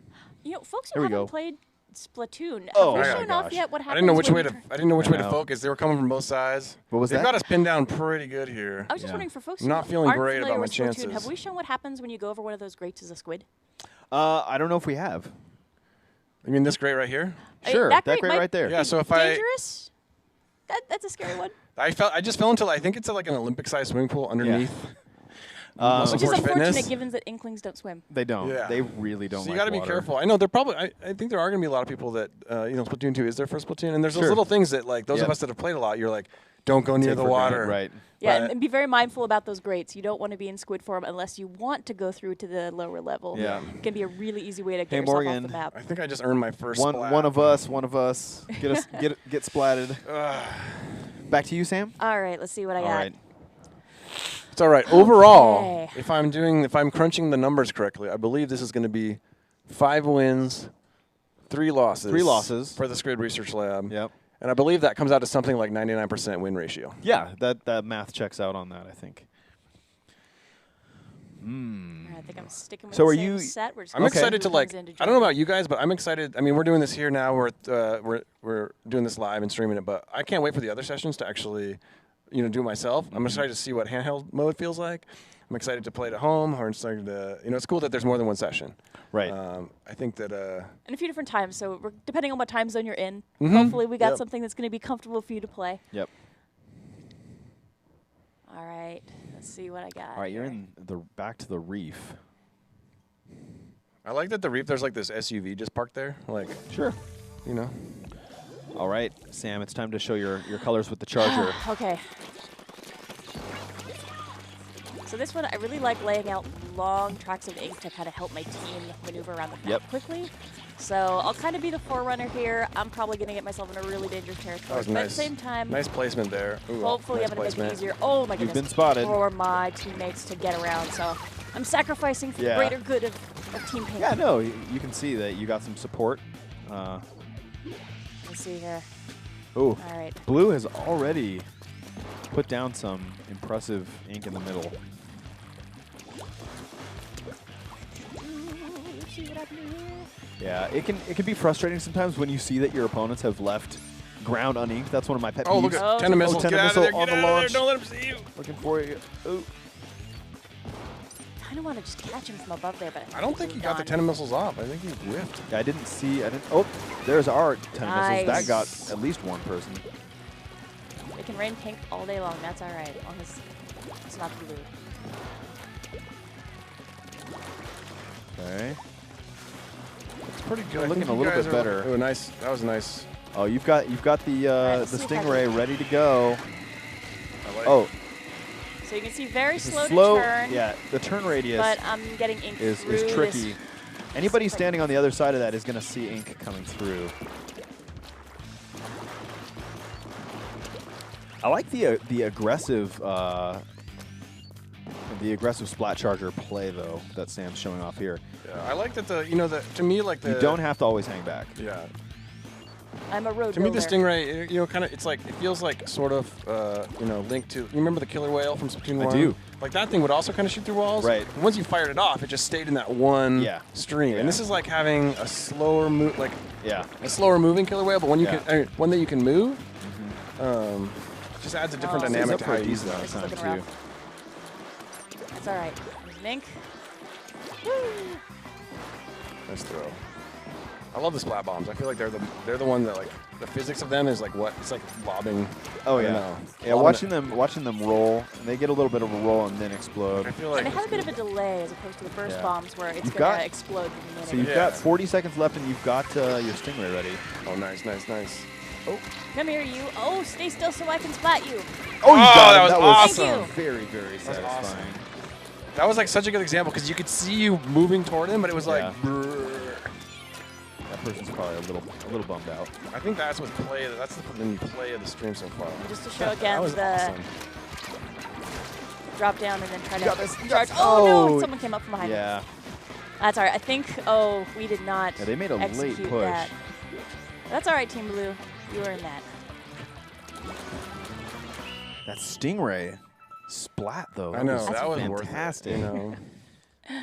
Folks Here who we go. haven't played Splatoon, Oh, have we my shown off gosh. yet what I happens? didn't know which when way you to. turn- I didn't know which way to No. focus. They were coming from both sides. What was They've that? got us pinned down pretty good here. I was just Yeah. wondering for folks Not who feeling aren't great familiar about my with Splatoon, chances. have we shown what happens when you go over one of those grates as a squid? I don't know if we have. You mean this grate right here? Sure, that that grate grate might right there. Yeah. So if I Dangerous? That's a scary one. I just fell into I think it's like an Olympic-sized swimming pool underneath. Which is Sports unfortunate fitness. given that Inklings don't swim. They don't. Yeah. They really don't. So you got got to be careful. I know they're probably. I think there are going to be a lot of people that Splatoon 2 is their first Splatoon, and there's those Sure. little things that like those Yep. of us that have played a lot. You're like, don't go near the water. Right. Yeah, But- and be very mindful about those grates. You don't want to be in squid form unless you want to go through to the lower level. Yeah. It can be a really easy way to get Hey, yourself Morgan. off the map. I think I just earned my first. One splat. of us. Get splatted. Back to you, Sam. All right, let's see what I All got. right. It's all right. Overall, Okay. if I'm crunching the numbers correctly, I believe this is going to be 5 wins, 3 losses. 3 losses. for the Squid Research Lab. Yep. And I believe that comes out to something like 99% win ratio. Yeah, that math checks out on that, I think. All right, I think I'm sticking with So the are same you- set. We're just I'm gonna see excited who to like. comes in to I don't know join. about you guys, but I'm excited. I mean, we're doing this here now. We're doing this live and streaming it, but I can't wait for the other sessions to actually, do it myself. I'm excited to see what handheld mode feels like. I'm excited to play it at home. I'm excited to. It's cool that there's more than one session. Right. I think that. And a few different times, so depending on what time zone you're in, Mhm. hopefully we got Yep. something that's going to be comfortable for you to play. Yep. All right, let's see what I got. All right, you're here. in the back to the reef. I like that the reef. There's like this SUV just parked there. Like, Sure. All right, Sam, it's time to show your colors with the charger. Okay. So this one, I really like laying out long tracks of ink to kind of help my team maneuver around the map Yep. quickly. So I'll kind of be the forerunner here. I'm probably going to get myself in a really dangerous territory. that was but nice. at the same time, Nice placement there. Ooh, hopefully nice I'm going to make it placement. easier. Oh my You've goodness. been spotted. For my teammates to get around. So I'm sacrificing for the Yeah. greater good of Team Pink. Yeah, no, you can see that you got some support. Let's see here. Oh, All right. Blue has already put down some impressive ink in the middle. Let's see what happened here. Yeah, it can be frustrating sometimes when you see that your opponents have left ground uninked. That's one of my pet peeves. Oh, look at Oh, Tena missile. Tena Get out missile of there. on Get the out of there. launch. Don't let him see you. Looking for you. Ooh. I kind of want to just catch him from above there, but I don't think he got the gone. 10 missiles off. I think he whiffed. Yeah, I didn't see. Oh, there's our 10 missiles. That Nice. got at least one person. They can rain pink all day long. That's all right, as long as it's not blue. Okay. It's pretty good. I Looking think a you little guys bit are- better. Oh, nice. That was nice. Oh, you've got the let's the see if I can- Stingray ready to go. I like Oh, So you can see very it's a slow, to turn. Yeah, the turn radius But I'm getting ink is through tricky. this. Anybody standing on the other side of that is going to see ink coming through. I like the aggressive splat charger play though that Sam's showing off here. Yeah, I like that to me, like the... You don't have to always hang back. Yeah. I'm a road To me, builder. the Stingray, kind of, it's like, it feels like sort of, linked to, you remember the killer whale from Splatoon 1? I do. Like, that thing would also kind of shoot through walls. Right. But once you fired it off, it just stayed in that one stream. Yeah. And this is like having a slower move, Yeah. a slower moving killer whale, but one one that you can move. Mm-hmm. Just adds a different Oh, dynamic It's to up how for you a use decent that. amount of This is time, looking too. It's all right. Mink. Nice throw. I love the splat bombs. I feel like they're the one that, like, the physics of them is like what it's like lobbing. Oh I yeah. don't know. Yeah, watching them roll, and they get a little bit of a roll and then explode. I feel like And it had a bit of a delay as opposed to the burst Yeah. bombs where it's You've going got- to explode in a minute. So you've got 40 seconds left, and you've got your Stingray ready. Oh, nice. Come here, you. Oh, stay still so I can splat you. Oh, you got that it. was That awesome. was very, very That's satisfying. awesome. That was like such a good example because you could see you moving toward him, but it was like. Yeah. Brrr. That person's probably a little bummed out. I think that's what that's the play of the stream so far. Just to show That again was the awesome. drop down and then try got to this, you charge. got- Oh, no, oh. someone came up from behind me. Yeah. That's all right. I think, we did not Yeah, they made a late execute push. that. That's all right, Team Blue. You were in that. That Stingray splat though. I know That's that was fantastic. worth it. You know.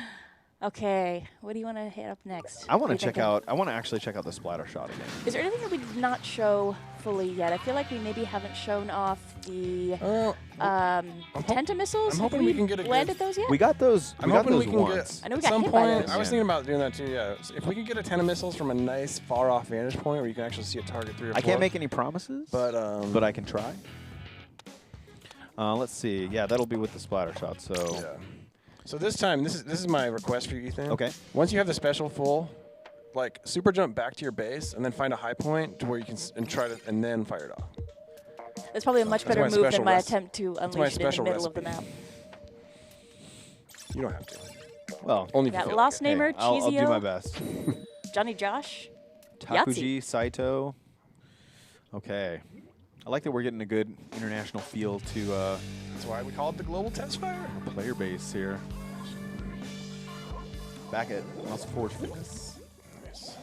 Okay, what do you want to hit up next? I want What are to you check thinking? out. I want to actually check out the splatter shot again. Is there anything that we did not show fully yet? I feel like we maybe haven't shown off the Tentamissiles. I'm Have hoping we can get a landed good- those yet? We got those. I'm we got hoping those we can once. I know we at got some hit by point. those. I was thinking about doing that too. Yeah, so if we can get a 10 of missiles from a nice far off vantage point where you can actually see a target 3 or 4. I can't make any promises, but I can try. Let's see. Yeah, that'll be with the splatter shot. So yeah. So this time, this is my request for you, Ethan. Okay. Once you have the special full, like super jump back to your base and then find a high point to where you can and then fire it off. That's probably a much better my move than special my recipe. attempt to my unleash it in the special middle of the recipe. map. You don't have to. well, Only if Yeah, you feel Lost like it. Namer, I'll do Cheesio, my best. Johnny Josh. Takuji, Saito. Okay. I like that we're getting a good international feel to That's why we call it the global Testfire. player base here. Back at Muscle Forge Fitness. Nice.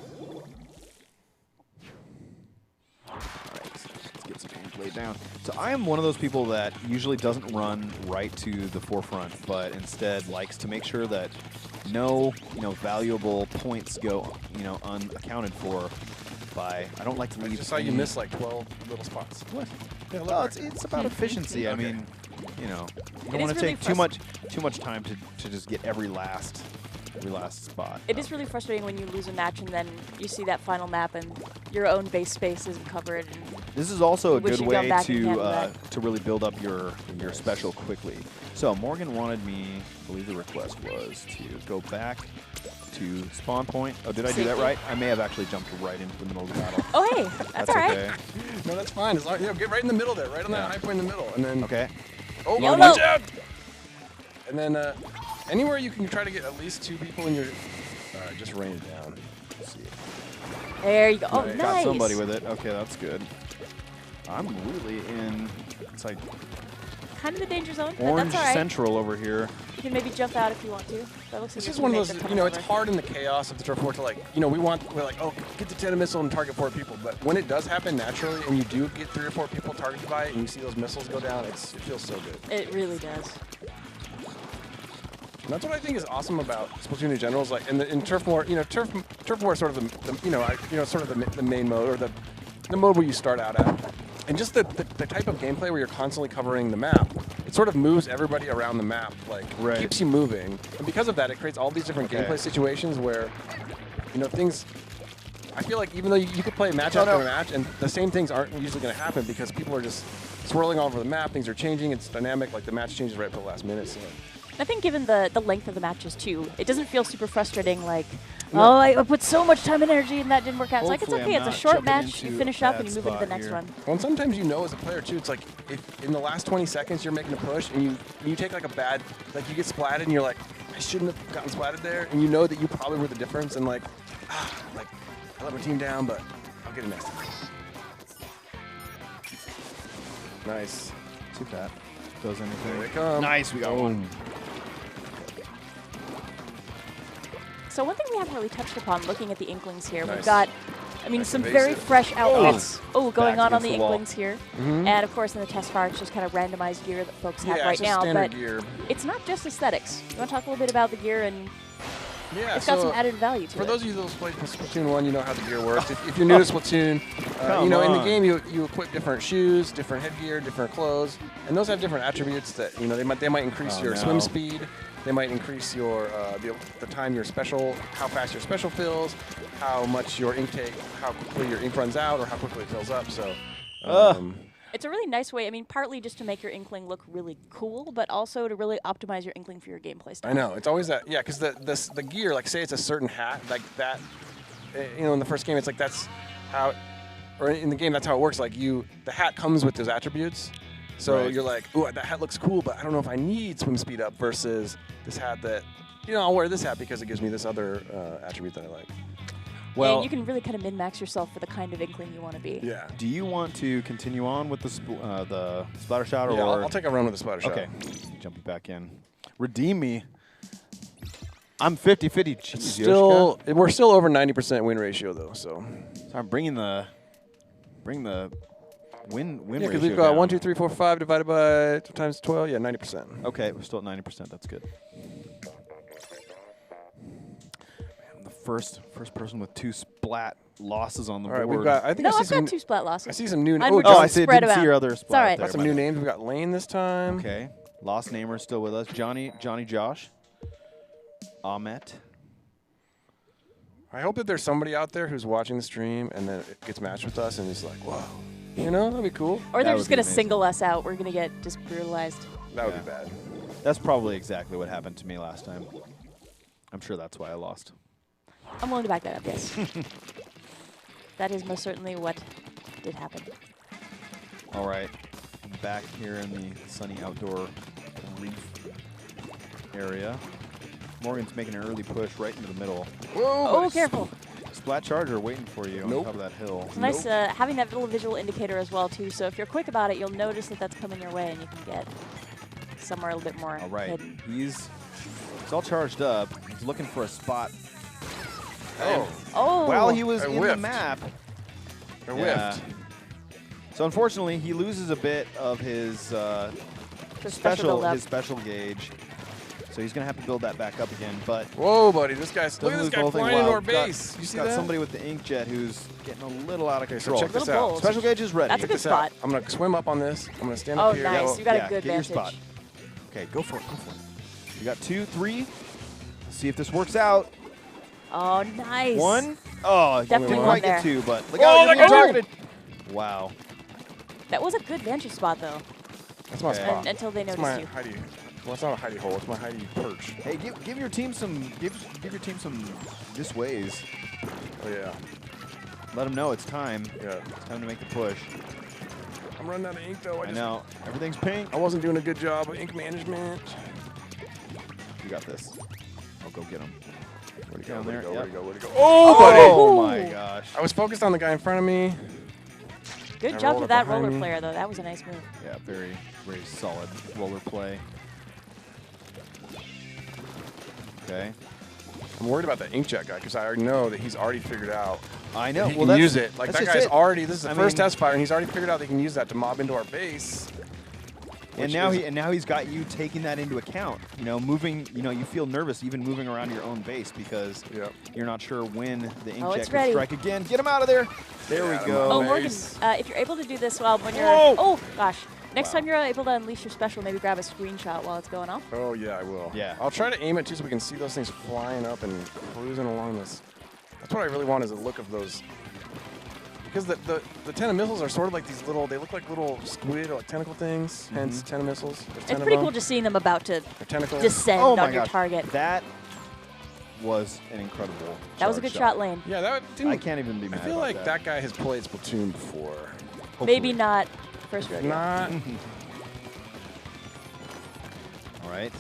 Alright, let's get some gameplay down. So I am one of those people that usually doesn't run right to the forefront, but instead likes to make sure that no, valuable points go, unaccounted for by. I don't like to I leave. just saw you any- miss like 12 little spots. What? Yeah, look Well, right. it's about efficiency. I Okay. mean, you don't It want is to really take too much time to just get every last spot. It is really frustrating when you lose a match and then you see that final map and your own base space isn't covered. And This is also a Wish good you'd gone way back and to handled that. to really build up your special quickly. So Morgan wanted me, I believe the request was to go back to spawn point. Oh, did I do that Safety. right? I may have actually jumped right into the middle of the battle. oh, hey, that's all right. okay. No, that's fine. As long, get right in the middle there, right on Yeah. that high point in the middle, and then Okay. oh, YOLO. watch out! And then anywhere you can try to get at least 2 people in your. Just rain it down. Let's see. There you go. Oh, Nice. nice. Got somebody with it. Okay, that's good. I'm really in. It's like Kind of the danger zone, but orange that's all right. central over here. You can maybe jump out if you want to. That looks like It's your just one of teammates those, are coming it's over. hard in the chaos of the turf war to we're like, oh, get the 10 missile and target 4 people. But when it does happen naturally and you do get 3 or 4 people targeted by it and you see those missiles go down, it feels so good. It really does. And that's what I think is awesome about Splatoon in general. Is like in turf war, turf war is sort of the main mode or the mode where you start out at. And just the type of gameplay where you're constantly covering the map, it sort of moves everybody around the map, Right. keeps you moving. And because of that, it creates all these different Okay. gameplay situations where, things. I feel like even though you could play match after match, and the same things aren't usually going to happen because people are just swirling all over the map, things are changing, it's dynamic, like the match changes right for the last minute. So. I think given the length of the matches too, it doesn't feel super frustrating like, oh, I put so much time and energy and that didn't work out. It's like, it's Hopefully okay, I'm it's a not short jumping match, you into finish a up and bad you move into the spot next here. run. Well, and sometimes as a player too, it's like if in the last 20 seconds you're making a push and you take like a bad, like you get splatted and you're like, I shouldn't have gotten splatted there, and you know that you probably were the difference, and like I let my team down, but I'll get it next time. Nice. See if that does anything. There they come. Nice, we got one. So So one thing we haven't really touched upon, looking at the Inklings here, Nice. we've got, I mean, Nice some invasive. very fresh outfits. Going Back on against the the wall. Inklings here, Mhm. and of course in the Testfire, it's just kind of randomized gear that folks have Yeah, right it's just now. standard But gear. it's not just aesthetics. You want to talk a little bit about the gear, and Yeah, it's got so some added value to for it. those of you that played Splatoon 1, you know how the gear works. If you're new to Splatoon, you know, in the on. game you equip different shoes, different headgear, different clothes, and those have different attributes that, you know, they might increase Oh, your no. swim speed, they might increase your the time your special, how fast your special fills, how much your ink take, how quickly your ink runs out, or how quickly it fills up. So, It's a really nice way, I mean, partly just to make your Inkling look really cool, but also to really optimize your Inkling for your gameplay style. I know, it's always that, yeah, because the gear, like say it's a certain hat, like that, you know, in the first game, it's like that's how, or in the game, that's how it works. Like the hat comes with those attributes. So Right. you're like, ooh, that hat looks cool, but I don't know if I need swim speed up versus this hat that, you know, I'll wear this hat because it gives me this other attribute that I like. Well, and you can really kind of min-max yourself for the kind of Inkling you want to be. Yeah. do you want to continue on with the splatter shot, or Yeah, I'll take a run with the splatter shot. okay, jumping back in, redeem me. I'm 50-50. Jeez, Still, we're still over 90% win ratio though, so. So I'm bring the win Yeah, ratio because we've got down. 1, 2, 3, 4, 5 divided by times 12. Yeah, 90%. Okay, we're still at 90%. That's good. I'm the first person with 2 splat losses on the All right, board. we've got. I think No, I see I've some. got 2 splat I losses. see some new. Mine Oh, were Oh, I just see. spread Didn't see around. your other splat. all right. there, got some my new bad. names. We got Lane this time. Okay, lost namer still with us. Johnny Josh. Ahmet. I hope that there's somebody out there who's watching the stream and then it gets matched with us and is like, whoa, you know, that'd be cool. Or they're That just would be going to amazing. single us out. We're going to get just brutalized. That would Yeah. be bad. That's probably exactly what happened to me last time. I'm sure that's why I lost. I'm willing to back that up, yes. That is most certainly what did happen. All right, I'm back here in the sunny outdoor reef area. Morgan's making an early push right into the middle. Whoa! Oh, careful. Splat Charger waiting for you on Nope. top of that hill. It's nice having that little visual indicator as well, too. So if you're quick about it, you'll notice that that's coming your way and you can get somewhere a little bit more All right, hidden. he's all charged up. He's looking for a spot. Oh, Oh! While he was I in the whiffed. map, I yeah. whiffed. So unfortunately, he loses a bit of his The special build-up. special gauge. So he's gonna have to build that back up again. But Whoa, buddy, this guy's. Look at doesn't this lose the guy whole thing. flying into Wow, our got- base. You see got that? somebody with the inkjet who's getting a little out of Okay, so control. check this Little out. bold. Special gauge is ready. That's a Check good this out. spot. I'm gonna swim up on this. I'm gonna stand Oh, up here. nice. Go. You got yeah, a good get your vantage. spot. Okay, go for it. Go for it. You got 2, 3. Let's see if this works out. Oh, nice. 1. Oh, Definitely didn't one quite there. get 2, but look Oh, out, you're that being guy- targeted. Wow. That was a good vantage spot, though, That's my Okay. spot. until they That's noticed my you. hidey. Well, it's not a hidey hole. It's my hidey perch. Hey, give your team some give your team some this ways. Oh yeah. Let them know it's time. Yeah. It's time to make the push. I'm running out of ink though. I know everything's pink. I wasn't doing a good job of ink management. You got this. I'll go get him. Where'd he go? Down Where'd he there, go? Where'd he yep. go? Where'd he go? Oh, buddy! Oh my Ooh. gosh. I was focused on the guy in front of me. Good I job rolled to up that behind roller me. player, though. That was a nice move. Yeah, very solid roller play. Okay. I'm worried about that inkjet guy because I already know that he's already figured out I know. he well, can that's, use it. Like that's that just guy's it. already. This is the I first mean- test fire, and he's already figured out they can use that to mob into our base. And which now is- and now he's got you taking that into account. You know, moving. You know, you feel nervous even moving around your own base because Yep. you're not sure when the Oh, inkjet it's could ready. strike again. Get him out of there. There Yeah, we I'm go. Oh, Nice. Morgan, if you're able to do this while when you're... Whoa! Oh, gosh. Next Wow. time you're able to unleash your special, maybe grab a screenshot while it's going off. Oh yeah, I will. Yeah. I'll try to aim it too, so we can see those things flying up and cruising along this. That's what I really want is the look of those. Because the tenta missiles are sort of like these little. They look like little squid or like tentacle things. Hence tenta missiles. There's 10 It's of pretty them. cool just seeing them about to They're tentacles. descend Oh my on your gosh. target. That was an incredible. That was a charge good shot, Lane. Yeah, that didn't. I can't even be I mad feel about like that guy has played Splatoon before. Maybe Hopefully. not first rodeo. Not. All right.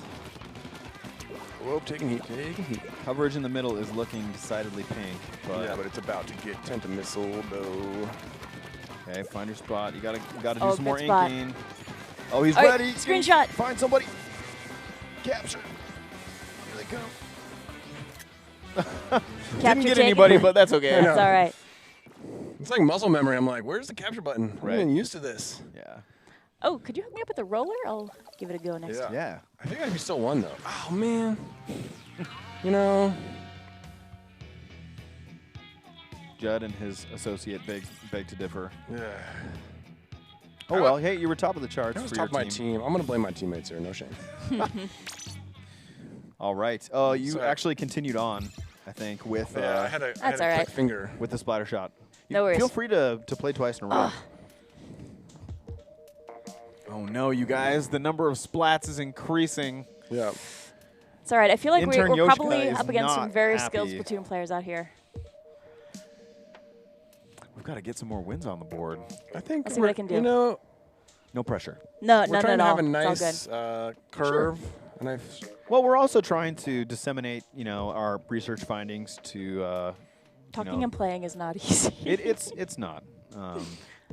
Whoa, taking heat, taking heat. Coverage in the middle is looking decidedly pink. But Yeah, but it's about to get tenta missile though. okay, find your spot. You gotta do Oh, some more good spot. inking. Oh, he's All right, ready. screenshot. Find somebody. Capture. Here they come. Didn't get anybody, but that's okay. That's all right. It's like muscle memory. I'm like, where's the capture button? I'm Right. getting used to this. Yeah. Oh, could you hook me up with the roller? I'll give it a go next time. Yeah. I think I still won, though. Oh, man. You know. Judd and his associate beg to differ. Yeah. Oh, well, hey, you were top of the charts I was for top your of my team. I'm going to blame my teammates here. No shame. All right. You Sorry. actually continued on, I think, with I had a all quick right. finger. with the splatter shot. No worries. Feel free to play twice in a row. Oh no, you guys! The number of splats is increasing. Yeah. It's all right. I feel like Intern we're Yoshika probably is up against some not very happy. skilled Splatoon players out here. We've got to get some more wins on the board. I think Let's see what I can do. You know, No pressure. No, we're none trying at to all. have a It's all nice curve. And Well, we're also trying to disseminate, our research findings to. Talking and playing is not easy. It's not,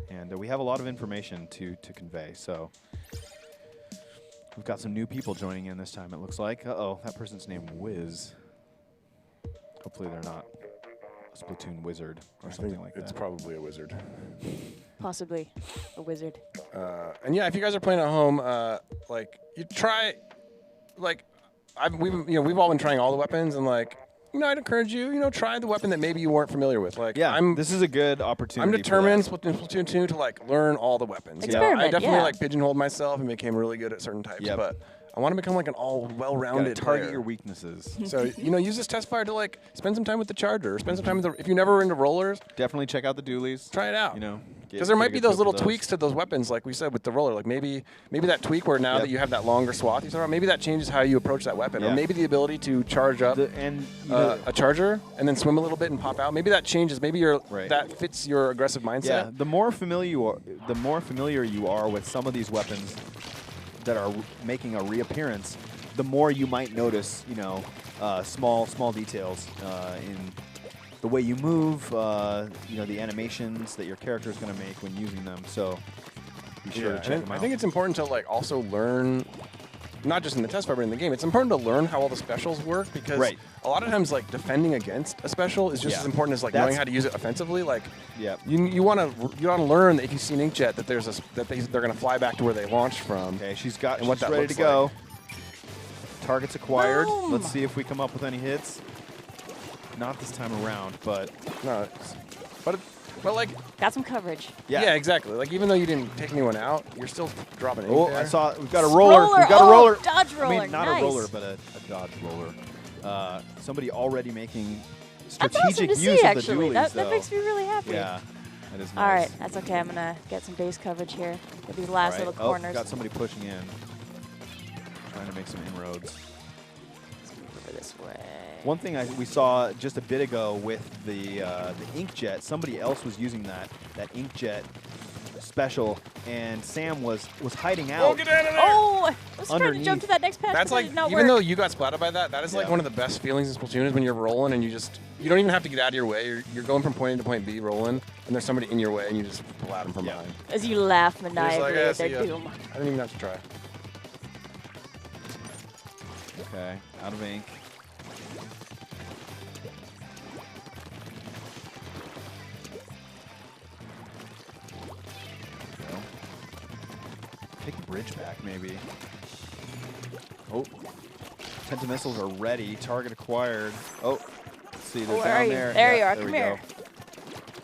and we have a lot of information to convey. So we've got some new people joining in this time. It looks like. Uh-oh, that person's name Wiz. Hopefully they're not a Splatoon wizard or something like it's that. probably a wizard. Possibly a wizard. And yeah, if you guys are playing at home, like you try, like we've all been trying all the weapons, and like I'd encourage you, try the weapon that maybe you weren't familiar with. Like Yeah, this is a good opportunity. I'm for determined that. in Splatoon 2 to like learn all the weapons. I Experiment, definitely yeah. like pigeonholed myself and became really good at certain types. Yep. But I want to become like an all Gotta well-rounded target player. your weaknesses. So use this Testfire to like spend some time with the charger, or spend some time with if you never were into rollers, Definitely check out the dualies. try it out. Because Because there might be those little tweaks to those weapons, like we said with the roller. Like maybe that tweak where now Yep. that you have that longer swath, you maybe that changes how you approach that weapon, Yeah. or maybe the ability to charge up a charger and then swim a little bit and pop out. Maybe that changes. Maybe Right. that fits your aggressive mindset. Yeah, the more familiar you are with some of these weapons that are making a reappearance, the more you might notice, small details in the way you move, the animations that your character is going to make when using them. So be sure to check them out. I think it's important to like also learn, not just in the Testfire but in the game. It's important to learn how all the specials work, because Right. a lot of times like defending against a special is just Yeah. as important as like That's- knowing how to use it offensively. Like Yep. you want to learn that if you see an inkjet that they're going to fly back to where they launched from. Okay, she's And what that ready to looks go. Targets acquired. Boom. Let's see if we come up with any hits. Not this time around, but No, but like Got some coverage. yeah. Exactly. Like even though you didn't take anyone out, you're still dropping ink Oh, there. I saw we've got a roller. Roller. We've got Oh, a roller. dodge roller. I mean, not Nice. a roller, but a dodge roller. Somebody already making That's awesome strategic to use see, of the actually. dualies, That though. makes me really happy. Yeah, that is nice. All right, that's okay. I'm gonna get some base coverage here. Get these All last right. little Oh, corners. got somebody pushing in, trying to make some inroads. Over this way. One thing we saw just a bit ago with the inkjet, somebody else was using that inkjet special, and Sam was hiding out. Oh, get out of there! Oh, I was trying to Underneath. jump to that next patch, That's but it like, did not even work. though you got splatted by that, that is like Yeah. one of the best feelings in Splatoon is when you're rolling and you don't even have to get out of your way. You're going from point A to point B rolling, and there's somebody in your way and you just splat them from Yeah. behind. As you laugh You're just maniacally like, "Ah, at see their ya." doom. I didn't even have to try. Okay, out of ink. Go. Take the bridge back, maybe. Oh, Penta missiles are ready. Target acquired. Oh, let's see, they're Where down are you? there. There you Yeah, are. there Come we here.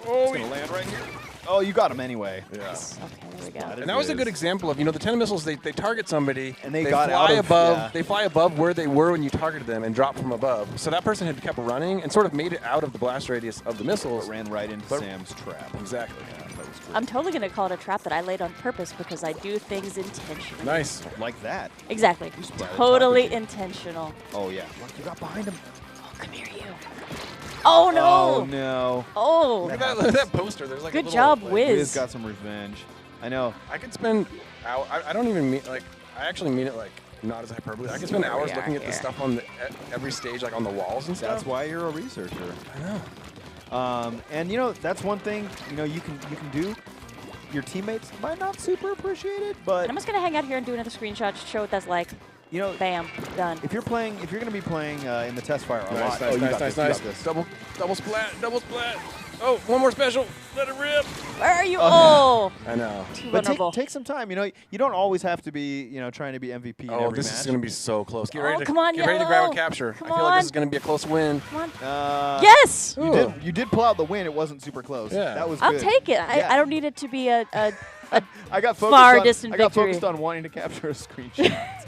Go. Oh, it's gonna land right here. Oh, you got him anyway. Yeah. Okay, there we go. Splatted And that was a good Wiz. example of, the tenta missiles, they target somebody, And they got fly out of- above, yeah. they fly above where they were when you targeted them and drop from above. So that person had kept running and sort of made it out of the blast radius of the missiles. But ran right into But- Sam's trap. Exactly. Yeah, that was great. I'm totally gonna call it a trap that I laid on purpose because I do things intentionally. Nice. Like that. Exactly. splatted Totally target. intentional. Oh, yeah. Look, you got behind him. Oh, come here, you. Oh no! Oh, no. Oh. Look at that poster. There's like Good a little, job, like, Wiz. Wiz got some revenge. I know. I could spend I don't even mean, like, I actually mean it, like, not as hyperbole. I could spend Here we hours are looking at here. the stuff on every stage, like on the walls and stuff. That's why you're a researcher. I know. And that's one thing you can do. Your teammates might not super appreciate it, but I'm just gonna hang out here and do another screenshot to show what that's like. You know, Bam, done. if you're going to be playing in the Testfire a lot, Nice, you got nice, this, you nice. got this. Double splat, double splat. Oh, one more special. Let it rip. Where are you? Oh, I know. too But vulnerable. take some time. You know, you don't always have to be, trying to be MVP in Oh, every this match. is going to be so close. Get Oh, ready to come on, get ready to grab Yellow. a capture. Come I feel like on. this is going to be a close win. Come on. Yes. Yes! You did pull out the win. It wasn't super close. Yeah. That was I'll good. take it. Yeah. I don't need it to be a I got focused far on, distant I got victory. focused on wanting to capture a screenshot.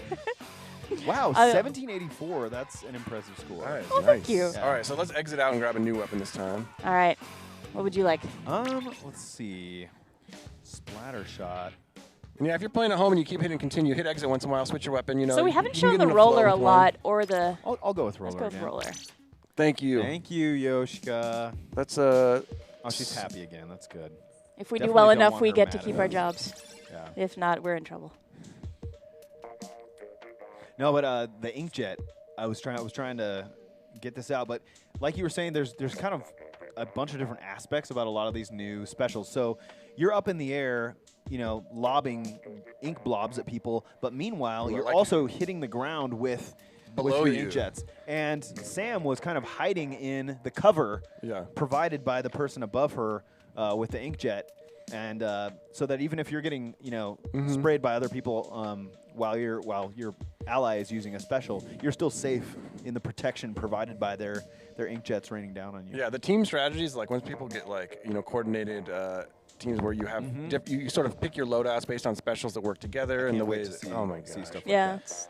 Wow, 1784. That's an impressive score. All right, Oh, nice. thank you. All right, so let's exit out and grab a new weapon this time. All right. What would you like? Let's see. Splatter shot. And yeah, if you're playing at home and you keep hitting continue, hit exit once in a while, switch your weapon. You know. So we you haven't can shown get the in a flow roller a with one. lot or the. I'll go with roller. Let's go with again. roller. Thank you. Thank you, Yoshika. That's Oh, she's happy again. That's good. If we do Definitely well don't enough, want we her get to mad keep at our us. jobs. Yeah. If not, we're in trouble. No, but the inkjet, I was trying to get this out, but like you were saying, there's kind of a bunch of different aspects about a lot of these new specials. So you're up in the air, lobbing ink blobs at people, but meanwhile you're also hitting the ground with Below your you. inkjets. And Sam was kind of hiding in the cover provided by the person above her with the inkjet. And so that even if you're getting, sprayed by other people while your ally is using a special, you're still safe in the protection provided by their inkjets raining down on you. Yeah, the team strategies, like once people get coordinated teams where you have you sort of pick your loadouts based on specials that work together and the ways. Oh my god. Yeah, it's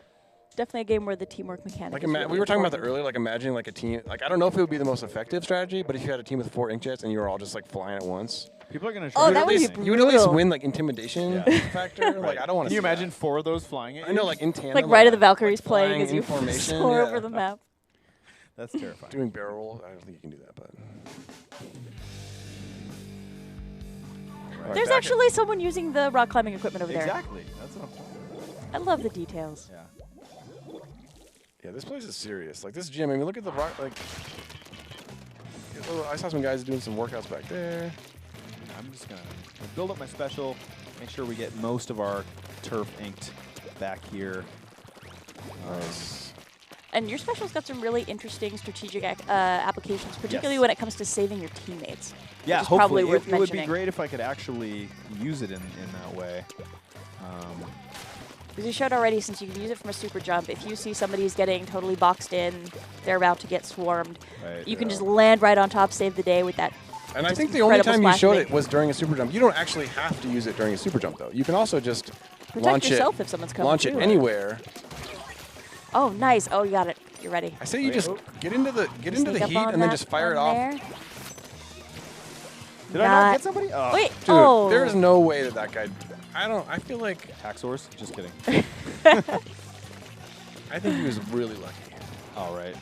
definitely a game where the teamwork mechanic. Like is really we were talking about that important. earlier. Like imagining like a team. Like I don't know if it would be the most effective strategy, but if you had a team with 4 inkjets and you were all just like flying at once, People are going to Oh, try that at would be least, you would at least brutal. win like intimidation factor. Like I don't want to. Can you imagine 4 of those flying at you? I know, like in tandem. Like Ride of the Valkyries like playing flying as you in formation. soar yeah. over the map. That's terrifying. Doing barrel roll. I don't think you can do that, but. All right, There's back actually someone using the rock climbing equipment over there. Exactly. That's what I'm saying. I love the details. Yeah. Yeah, this place is serious. Like this gym. I mean, look at the rock. Like, I saw some guys doing some workouts back there. I'm just going to build up my special, make sure we get most of our turf inked back here. Nice. And your special's got some really interesting strategic applications, particularly Yes. when it comes to saving your teammates. Yeah, which is probably hopefully. worth It would be mentioning. great if I could actually use it in that way. As you showed already, since you can use it from a super jump, if you see somebody's getting totally boxed in, they're about to get swarmed, Right, you can yeah. just land right on top, save the day with that. And I just think the only incredible time you splash showed thing. it was during a super jump. You don't actually have to use it during a super jump, though. You can also just Protect launch yourself it, if someone's coming launch it through. anywhere. Oh, nice. Oh, you got it. You're ready. I say you just get into the Sneak up heat on and then that just fire it on off. there. Did I not get somebody? Oh. Wait. Dude, oh. there is no way that guy. I feel like. Hacksaws? Just kidding. I think he was really lucky. All right.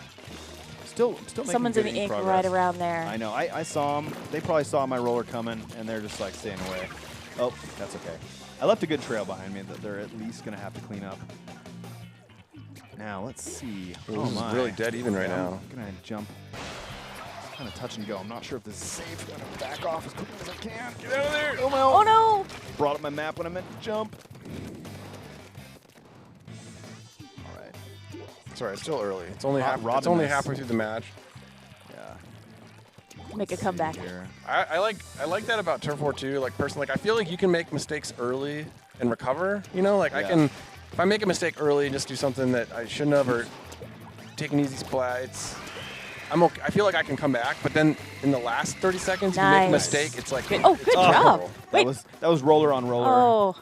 Still making Someone's in good the ink progress. right around there. I know. I saw them. They probably saw my roller coming, and they're just like staying away. Oh, that's okay. I left a good trail behind me that they're at least going to have to clean up. Now, let's see. Ooh, oh, this is my. really dead even right Yeah, now. I'm going to jump. It's kind of touch and go. I'm not sure if this is safe. I'm going to back off as quickly as I can. Get out of there. Oh, no. Oh, no. Brought up my map when I meant to jump. All right. It's alright. It's still early. It's only Hot rodding It's only this. halfway through the match. Yeah. Make a comeback. Here. I like that about Turf War 2. Like personally, like I feel like you can make mistakes early and recover. You know, like I Yeah. can, if I make a mistake early and just do something that I shouldn't have, or take an easy splat, I'm okay. I feel like I can come back, but then in the last 30 seconds, you make a Nice. mistake. It's like, Oh, good job. Wait. That was roller on roller. Oh,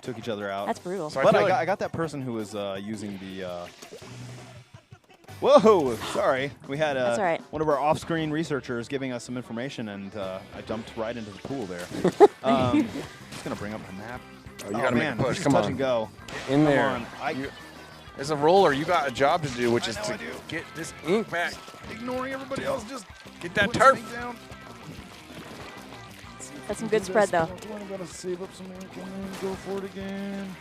Took each other out. that's brutal. So But feel I got that person who was using the. Whoa! Sorry, we had That's all right. one of our off-screen researchers giving us some information, and I dumped right into the pool there. Just gonna bring up my map. Oh, you gotta make a man, push. just Come touch on. and go. in Come there. on. As a roller, you got a job to do, which is know to I do. get this ink back. Ignoring everybody else, just Get that put turf. something down. That's some good spread, though. I'm gonna save up some ink and then go for it again.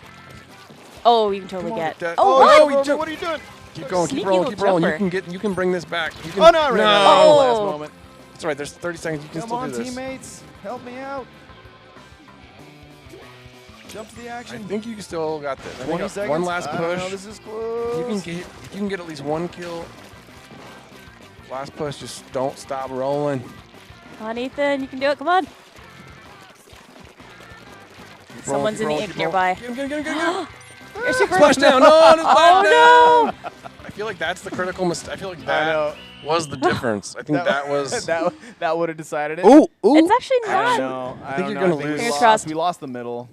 Oh, you can totally Come on. get. That- Oh, oh, what? no, he jumped. What are you doing? Keep going, Sneaky keep rolling, little keep rolling. jumper. You can bring this back. You can, Oh no! Right now. Oh. Last moment. That's right. There's 30 seconds. You can Come still on, do this. teammates, help me out. Jump to the I action. think you still got this. I think 20 seconds. One last push. No, this is close. You can get at least 1 kill. Last push. Just don't stop rolling. Come on, Ethan. You can do it. Come on. Someone's in the ink nearby. Get him. You're super. Splash down. No, splash Oh, down. I feel like that's the critical mistake. I feel like that was the difference. I think that was. that would have decided it. Ooh. It's actually I not. don't know. I think don't you're know. gonna I think lose. Fingers we crossed. lost. We lost the middle.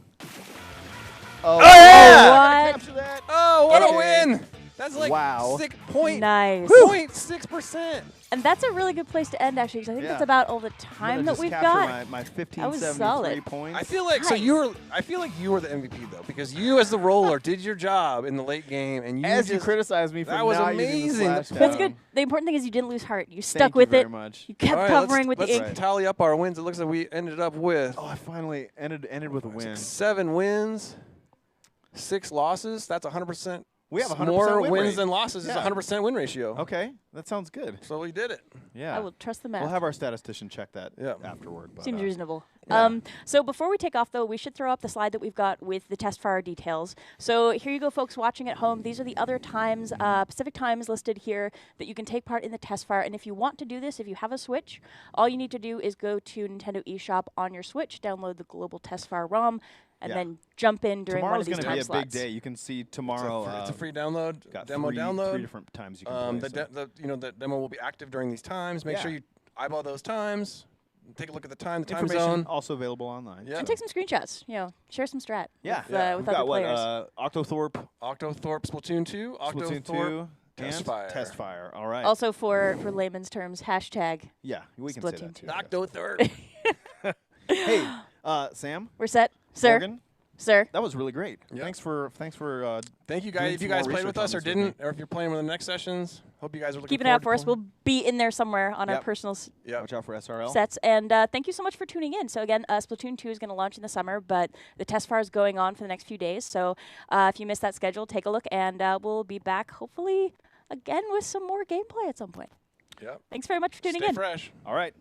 Oh, yeah! What? Capture that. Oh, what a Okay. win! That's like Wow. 6.6%. And that's a really good place to end, actually, because I think that's about all the time I'm that gonna we've just got. capture my That was 1573 solid. points. I feel like Nice. I feel like you were the MVP though, because you as the roller did your job in the late game, and you As you just criticized me for that was not using the amazing. splash That's down. good. The important thing is you didn't lose heart. You stuck Thank with you it. very much. You kept All right, covering with let's the ink. tally up our wins. It looks like we ended up with Oh, I finally ended with a win. 7 wins, 6 losses. That's 100%. We have a 100% more win wins rate. than losses. Yeah. It's 100% win ratio. Okay, that sounds good. So we did it. Yeah. I will trust the math. We'll have our statistician check that Yeah. afterward. But, Seems reasonable. yeah. So before we take off, though, we should throw up the slide that we've got with the Testfire details. So here you go, folks watching at home. These are the other times, Pacific times listed here that you can take part in the Testfire. And if you want to do this, if you have a Switch, all you need to do is go to Nintendo eShop on your Switch, download the global Testfire ROM, and then jump in during one of Tomorrow's these going to time be a slots. big day. You can see tomorrow. It's a free download. Got Demo three download. different times you can play. The demo will be active during these times. Make sure you eyeball those times. Take a look at the time Information zone. also available online. Yeah. And take some screenshots. You know, share some strat. Yeah. With, Yeah. with We've other got players. Octothorpe, Octothorpe, Splatoon 2, Splatoon Octothorpe, 2, and Testfire. Testfire. All right. Also for layman's terms, hashtag. yeah, we can say Splatoon that too. 2. Octothorpe. Hey, Sam, We're set, sir. Morgan, Sir. that was really great. Yep. Thanks for Thank you doing guys. If you some guys more played with research us on or this with didn't, or if you're playing with the next sessions, hope you guys are looking Keep an eye out for forward us. to We'll be in there somewhere on our Yep. personal Yep. watch out for SRL. sets. And thank you so much for tuning in. So again, Splatoon 2 is going to launch in the summer, but the Testfire is going on for the next few days. So if you missed that schedule, take a look, and we'll be back hopefully again with some more gameplay at some point. Yep. Thanks very much for tuning Stay in. fresh. All right.